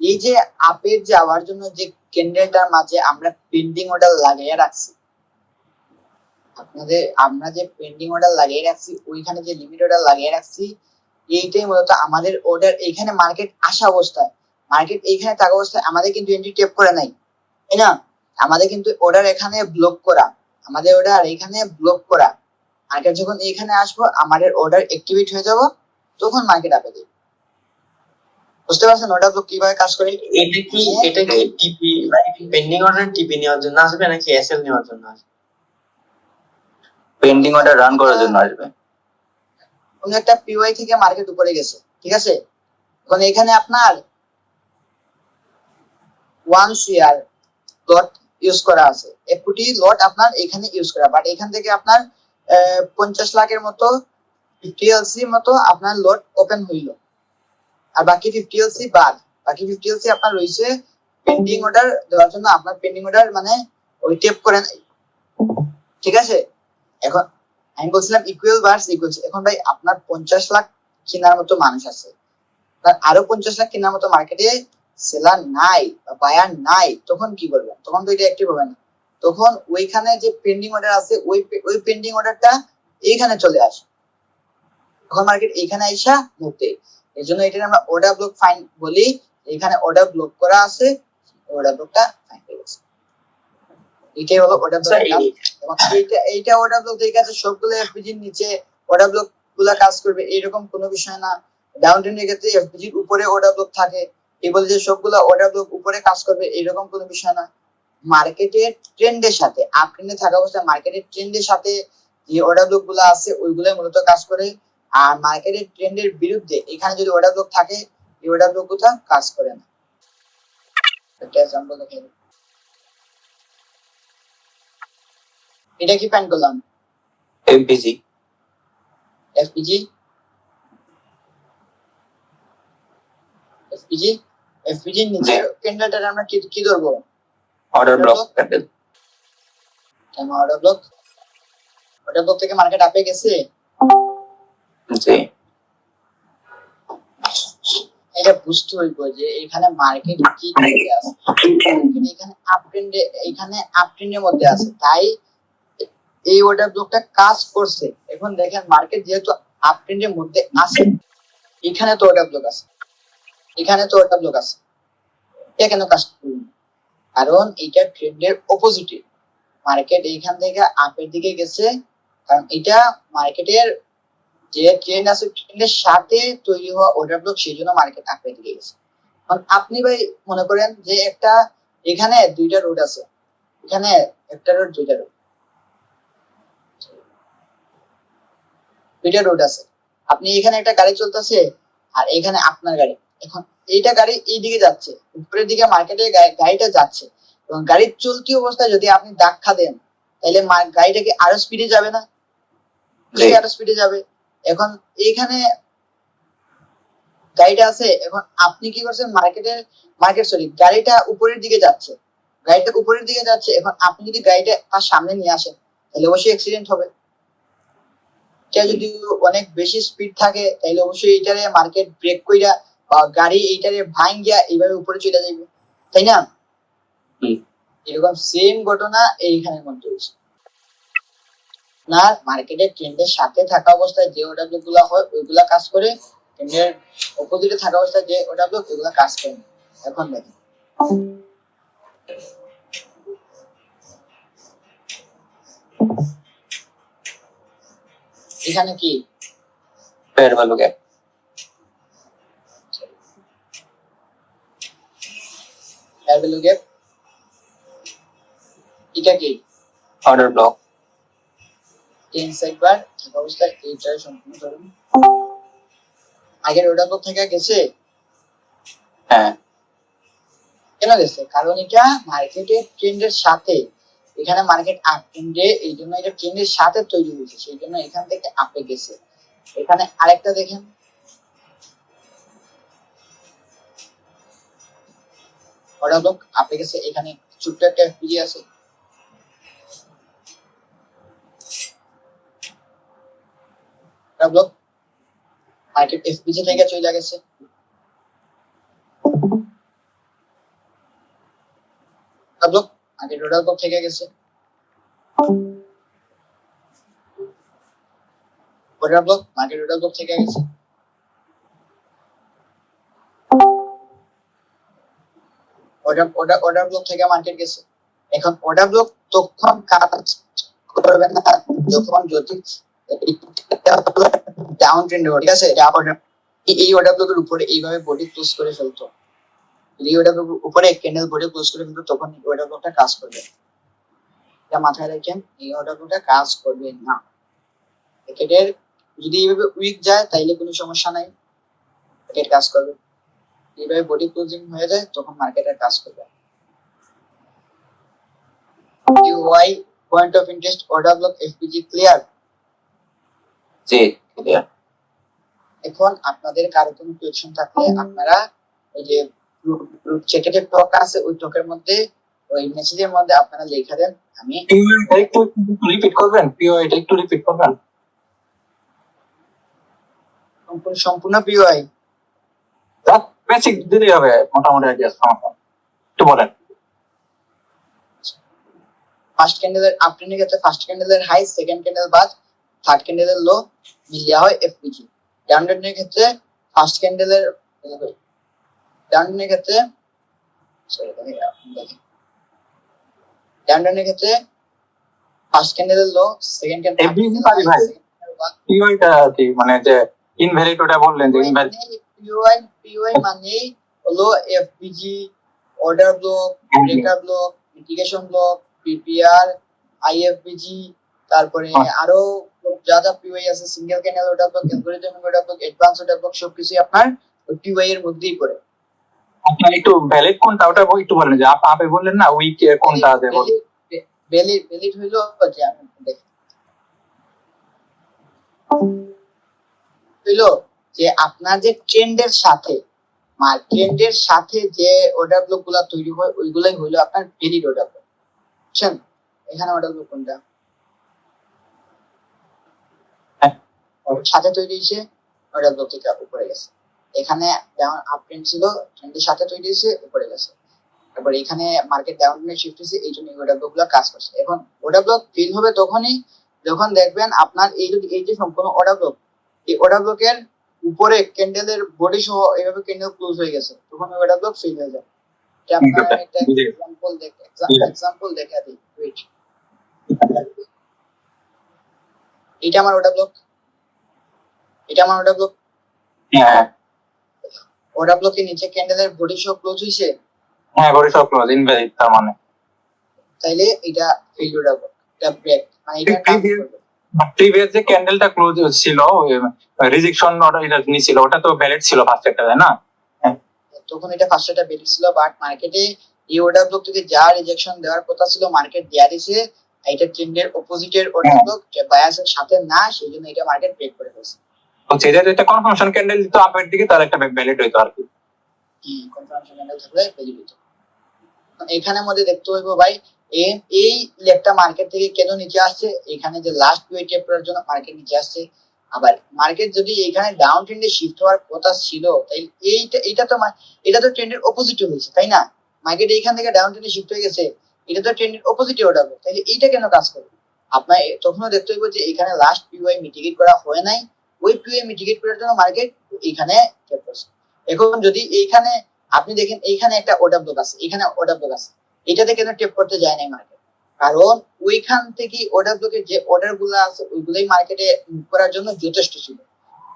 এই যে আপে যাওয়ার জন্য যে ক্যান্ডেলটার মাঝে আমরা পেন্ডিং অর্ডার লাগিয়ে রাখছি, আমরা যে পেন্ডিং অর্ডার লাগিয়ে রাখছি, ওইখানে যে লিমিট অর্ডার লাগিয়ে রাখছি, এইটাই মূলত আমাদের অর্ডার এইখানে মার্কেট আসা অবস্থায়, মার্কেট এইখানে থাকা অবস্থায় আমাদের কিন্তু এন্ট্রি টেপ করে নাই, তাই না? আমাদের কিন্তু অর্ডার এখানে ব্লক করা, আমাদের অর্ডার এখানে ব্লক করা। মার্কেট যখন এইখানে আসবো, আমাদের অর্ডার অ্যাক্টিভেট হয়ে যাব, তখন মার্কেট আপে যাবে। বুঝতে পারছেন অর্ডার ব্লক কিভাবে কাজ করে? এটা কি টিপি মানে পেন্ডিং অর্ডার টিপি নেওয়ার জন্য আসবে নাকি এসএল নেওয়ার জন্য আসবে? পেন্ডিং অর্ডার রান করার জন্য আসবে। কোন একটা পিওয়াই থেকে মার্কেট উপরে গেছে, ঠিক আছে? এখন এখানে আপনার 1 CR লট ইউজ করা আছে, 1 কোটি লট আপনার এখানে ইউজ করা, বাট এখান থেকে আপনার 50 লাখের মতো 50 LC মতো আপনার লট ওপেন হইল, আর বাকি 50 LC বাদ, বাকি 50 LC আপনার রয়েছে পেন্ডিং অর্ডার দেওয়ার জন্য। আপনার পেন্ডিং অর্ডার মানে ওই টেপ করে ঠিক আছে, এখন আমি বলছিলাম ইকুয়াল ভার্স ইকুয়ালস। এখন ভাই আপনার 50 লাখ কেনার মতো মানুষ আছে, আর আরো 50 লাখ কেনার মতো মার্কেটে সেলার নাই বা বায়ার নাই, তখন কি করবেন? তখন তো এটা অ্যাক্টিভ হবে না। তখন ওইখানে যে পেন্ডিং অর্ডার আছে ওই পেন্ডিং অর্ডারটা এইখানে চলে আসে, তখন মার্কেট এইখানে আইসা মুক্তি। এই জন্য এটা আমরা অর্ডার ব্লক ফাইন বলি। এখানে অর্ডার ব্লক করা আছে, অর্ডার ব্লকটা ফাইন হয়ে গেছে। এটাই হলো অর্ডার ব্লক। এবং এইটা অর্ডার ব্লক ঠিক আছে, সবগুলো এফপিজির নিচে অর্ডার ব্লক গুলা কাজ করবে এরকম কোনো বিষয় না। ডাউন ট্রেন্ডের ক্ষেত্রে এফপিজির উপরে অর্ডার ব্লক থাকে, এই বলে যে সবগুলো অর্ডার ব্লক উপরে কাজ করবে এরকম কোনো বিষয় না। মার্কেটের ট্রেন্ডের সাথে, আপ ট্রেন্ডে থাকা অবস্থায় মার্কেটের ট্রেন্ডের সাথে যে অর্ডার ব্লক গুলো আছে ওইগুলাই মূলত কাজ করে। আর মার্কেটের ট্রেন্ডের বিরুদ্ধে এখানে যদি অর্ডার ব্লক থাকে, এই অর্ডার ব্লক গুলো কাজ করে না। একটা এক্সাম্পল দেখেন, এটা কি ফাইন করলাম? এফবিজি এফপিজি এফপিজি এফপিজির নিচে ক্যান্ডেলটা আমরা কি ধরবো? Order block candle. কেন অর্ডার ব্লক? অর্ডার ব্লক থেকে মার্কেট আপে গেছে। জি, এটা বুঝতে হইব যে এখানে মার্কেট কি করতে আছে। এখানে আপ ট্রেন্ডে, এখানে আপ ট্রেন্ডের মধ্যে আছে, তাই এই অর্ডার ব্লকটা কাজ করছে। এখন দেখেন মার্কেট যেহেতু আপ ট্রেন্ডের মধ্যে আছে, এখানে তো অর্ডার ব্লক আছে, এখানে তো অর্ডার ব্লক আছে, এটা কেন কাজ করবে? কারণ এটা ট্রেন্ডের অপোজিটে, মার্কেট এইখান থেকে আপের দিকে গেছে। কারণ এটা মার্কেটের যে ট্রেন্ড আছে ট্রেন্ডের সাথে তৈরি হওয়া অর্ডার ব্লক, সেই জন্য মার্কেট আপের দিকে গেছে। কারণ আপনি ভাই মনে করেন যে একটা এখানে দুইটা রোড আছে, এখানে একটা রোড দুইটা রোড, দুইটা রোড আছে, আপনি এখানে একটা গাড়ি চলতেছে আর এখানে আপনার গাড়ি। এখন এইটা গাড়ি এই দিকে যাচ্ছে, উপরের দিকে মার্কেটে গাড়িটা যাচ্ছে, এবং গাড়ির চলতি অবস্থায় যদি আপনি ধাক্কা দেন, তাহলে গাড়িটা কি আরো স্পিডে যাবে না? আরো স্পিডে যাবে। এখন এইখানে গাড়িটা আছে, এখন আপনি কি করছেন? গাড়িটা উপরের দিকে যাচ্ছে, গাড়িটা উপরের দিকে যাচ্ছে। এখন আপনি যদি গাড়িটা তার সামনে নিয়ে আসেন, তাহলে অবশ্যই অ্যাক্সিডেন্ট হবে। এটা যদি অনেক বেশি স্পিড থাকে, তাহলে অবশ্যই এইটারে মার্কেট ব্রেক কইরা বা গাড়ি এইটারে ভাঙ্গিয়া এইভাবে উপরে চলে যাবে, তাই না? এরকম সেম ঘটনা এইখানের মধ্যে হয়েছে না। মার্কেটের ট্রেন্ডের সাথে থাকা অবস্থায় যে অর্ডার ব্লক গুলা হয় ওইগুলা কাজ করে, ট্রেন্ডের অপোজিটে থাকা অবস্থায় যে অর্ডার ব্লক ওইগুলা কাজ করে না। এখন দেখেন এখানে কি fair value gap. Fair value gap, এটা কি অর্ডার ব্লক। একবার থাকা অবস্থায় এইটাই সম্পূর্ণ ধরুন আগের অর্ডার ব্লক থেকে গেছে। হ্যাঁ, কেন গেছে? কারণ এটা মার্কেটের ট্রেন্ডের সাথে, এখানে মার্কেট আপ ট্রেন্ডে, এই জন্য এটা ট্রেন্ডের সাথে তৈরি হয়েছে, সেই জন্য এখান থেকে আপে গেছে। এখানে আরেকটা দেখেন, অর্ডার ব্লক আপে গেছে, এখানে ছোট্ট একটা এফপিজি আছে, অর্ডার ব্লক মার্কেট এফপিজি থেকে চলে গেছে। অর্ডার ব্লক আগের অর্ডার ব্লক থেকে গেছে, order block market order block থেকে গেছে। অর্ডার ব্লক থেকে মার্কেট গেছে। এখন অর্ডার ব্লক তখন কাজ করবে না যখন যদি ডাউন ট্রেন্ড হয়, ঠিক আছে? এই অর্ডার ব্লকের উপরে এইভাবে বডি ক্লোজ করে ফেলতো, এই অর্ডার ব্লকের উপরে ক্যান্ডেল বডি ক্লোজ করে ফেলতো, তখন এই অর্ডার ব্লকটা কাজ করবে। এটা মাথায় রাখেন, এই অর্ডার ব্লকটা কাজ করবে না। একের যদি এইভাবে উইক যায় তাইলে কোনো সমস্যা নাই, একের কাজ করবে। এইভাবে বডি ক্লোজিং হয়ে যায় তখন মার্কেটের কাজ করবে। UI point of interest order block FPG clear? জি ক্লিয়ার। এখন আপনাদের কারো কোনো কোয়েশ্চেন থাকলে আপনারা ওই যে গ্রুপ চ্যাটে যে টক আছে ওই টকের মধ্যে, ওই মেসেজের মধ্যে আপনারা লিখে দেন, আমি একটু রিপিট করবেন, পিওআইটা একটু রিপিট করবেন। সম্পূর্ণ পিওআই বেসিক দিলেই হবে, মোটামুটি আইডিয়া সমস্যা একটু বলেন। ফার্স্ট ক্যান্ডেলের আপট্রেন্ডের ক্ষেত্রে ফার্স্ট ক্যান্ডেলের হাই, সেকেন্ড ক্যান্ডেল বাদ, থার্ড ক্যান্ডেলের লো মিলিয়ে হয় এফপিজি। ডাউন ট্রেন্ডের ক্ষেত্রে ফার্স্ট ক্যান্ডেলের ডাউন ট্রেন্ডের ক্ষেত্রে ডাউন ট্রেন্ডের ক্ষেত্রে ফার্স্ট ক্যান্ডেলের লো, সেকেন্ড FBG পারি ভাই। পিওআইটা কি মানে যে ইনভ্যালিড ওটা বললেন যে ইনভ্যালিড পিওআই মানে হলো FPG, order block, breaker block, mitigation block, PPR, IFPG, তারপরে আরো যা যা পিওআই আছে, single candle order block, algorithmic order block, advance order block, সবকিছু আপনার পিওআই এর মধ্যেই পড়ে। আপনার একটু ভ্যালিড কোনটা ওটা একটু বলেন, যে আপনি বললেন না উইক কোনটা আছে বলেন। ভ্যালিড হইলো যে আমি দেখি হইলো যে আপনার যে ট্রেন্ডের সাথে ট্রেন্ডের সাথে যে অর্ডার ব্লক গুলা তৈরি হয় ওইগুলাই হইলো আপনার ভ্যালিড অর্ডার ব্লক। বুঝছেন? এখানে অর্ডার ব্লক কোনটা সাথে তৈরি হয়েছে, অর্ডার ব্লক থেকে উপরে গেছে। এখানে যেমন আপ ট্রেন্ড ছিল, ট্রেন্ডের সাথে তৈরি হয়েছে, উপরে গেছে। তারপর এখানে মার্কেট ডাউন ট্রেন্ডে শিফট হয়েছে, এই জন্য অর্ডার ব্লক গুলো কাজ করছে। এখন অর্ডার ব্লক ফিল হবে তখনই যখন দেখবেন আপনার এই যে সম্পূর্ণ অর্ডার ব্লক, এই অর্ডার ব্লকের উপরে ক্যান্ডেলের বডি সহ এইভাবে ক্যান্ডেল ক্লোজ হয়ে গেছে, তখন অর্ডার ব্লক ফিল হয়ে যায়। এটা আপনার একটা এক্সাম্পল দেখা দিই। ওয়েট, এটা আমার অর্ডার ব্লক, এটা আমার অর্ডার ব্লক। হ্যাঁ অর্ডার ব্লকের নিচে ক্যান্ডেলের বডি সহ ক্লোজ হইছে, হ্যাঁ বডি সব ক্লোজ ইনভ্যালিড, তার মানে তাইলে এটা ফেইল অর্ডার ব্লক, এটা ব্রেক, মানে এটা কাজ করবে। প্রিভিয়াস যে ক্যান্ডেলটা ক্লোজ ছিল, রিজেকশন অর্ডার এটা নিছিল, ওটা তো ভ্যালিড ছিল ফার্স্ট একটা, তাই না? তখন এটা ফার্স্ট এটা বেরিয়ে ছিল, বাট মার্কেটে এই অর্ডার ব্লক থেকে যা রিজেকশন দেওয়ার কথা ছিল মার্কেট দেয়া দিয়েছে, এটা ট্রেন্ডের অপোজিটের অর্ডার ব্লক, যে বায়াসের সাথে না, সেই জন্য এটা মার্কেট ব্রেক করে ফেলছে। তো যেটা যেটা কনফার্মেশন ক্যান্ডেল দিত আপের দিকে, তার একটা ভ্যালিড হইতো আর কি। কনফার্মেশন ক্যান্ডেল থাকলে ভ্যালিড হতো। এখানের মধ্যে দেখতে হইব ভাই এই লেগটা মার্কেট থেকে কেন নিচে আসছে, এখানে যে লাস্ট ওয়েট টেপ করার জন্য মার্কেট নিচে আসছে। আবার মার্কেট যদি এখানে ডাউন ট্রেন্ডে শিফট হওয়ার কথা ছিল, তাই এটা তো ট্রেন্ডের অপোজিটে হয়েছে, তাই না? মার্কেট এইখান থেকে ডাউন ট্রেন্ডে শিফট হয়ে গেছে, এটা তো ট্রেন্ডের অপোজিটে অর্ডার, তাহলে এইটা কেন কাজ করবে? আপনার তখনও দেখতে হইব যে এখানে লাস্ট পিওআই মিটিগেট করা হয় নাই, ওই পিওআই মিটিগেট করার জন্য মার্কেট এখানে টেপ করছে। এখন যদি এইখানে আপনি দেখেন এইখানে একটা অর্ডার ব্লক আছে, এখানে অর্ডার ব্লক আছে, এটাতে কেন টেপ করতে যায় নাই মার্কেট? কারণ ওইখান থেকে অর্ডার ব্লকের যে অর্ডার গুলো আছে ওইগুলোই মার্কেটে মুভ করার জন্য যথেষ্ট ছিল,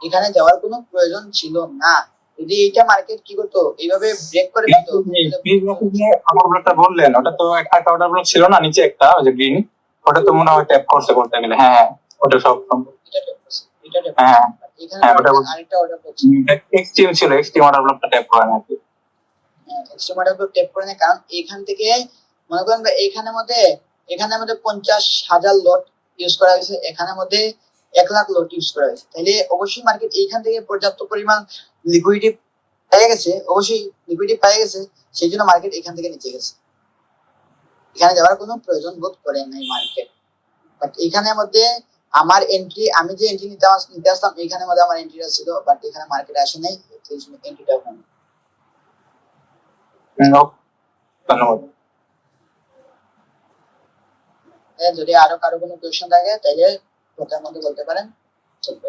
এখানে যাওয়ার কোনো প্রয়োজন ছিল না। যদি এইটা মার্কেট কি করতো, এইভাবে ব্রেক করে দিত। আমার ব্লকটা বললেন, ওটা তো একটা অর্ডার ব্লক ছিল না নিচে একটা, ওই যে গ্রিন, ওটা তো মনে হয় ট্যাপ করছে বলতে গেলে। হ্যাঁ ওটা সব এটা ট্যাপ করছে, এটা ট্যাপ হ্যাঁ এখানে হ্যাঁ ওটা আরেকটা অর্ডার ব্লক এক্সট্রিম ছিল, এক্সট্রিম অর্ডার ব্লকটা ট্যাপ করে না আর কি। এক্সট্রিম অর্ডার ব্লক ট্যাপ করে না, কারণ এখান থেকে মনে করেন এখানের মধ্যে 50,000 লট ইউজ করা হয়েছে, এখানের মধ্যে 1,00,000 লট ইউজ করা হয়েছে, তাহলে অবশ্যই মার্কেট এইখান থেকে পর্যাপ্ত পরিমাণ লিকুইডিটি পেয়ে গেছে, অবশ্যই লিকুইডিটি পেয়ে গেছে, সেই জন্য মার্কেট এখান থেকে নিচে গেছে, এখানে যাওয়ার কোনো প্রয়োজন বোধ করে নাই মার্কেট। বাট এখানের মধ্যে আমার এন্ট্রি, আমি যে এন্ট্রি নিতে আসলাম এখানের মধ্যে আমার এন্ট্রিটা ছিল, বাট এখানে মার্কেট আসে নাই, সেই জন্য এন্ট্রিটা হয়। ধন্যবাদ। যদি আরো কারো কোনো কোয়েশ্চেন থাকে তাহলে কথার মধ্যে বলতে পারেন, চলবে।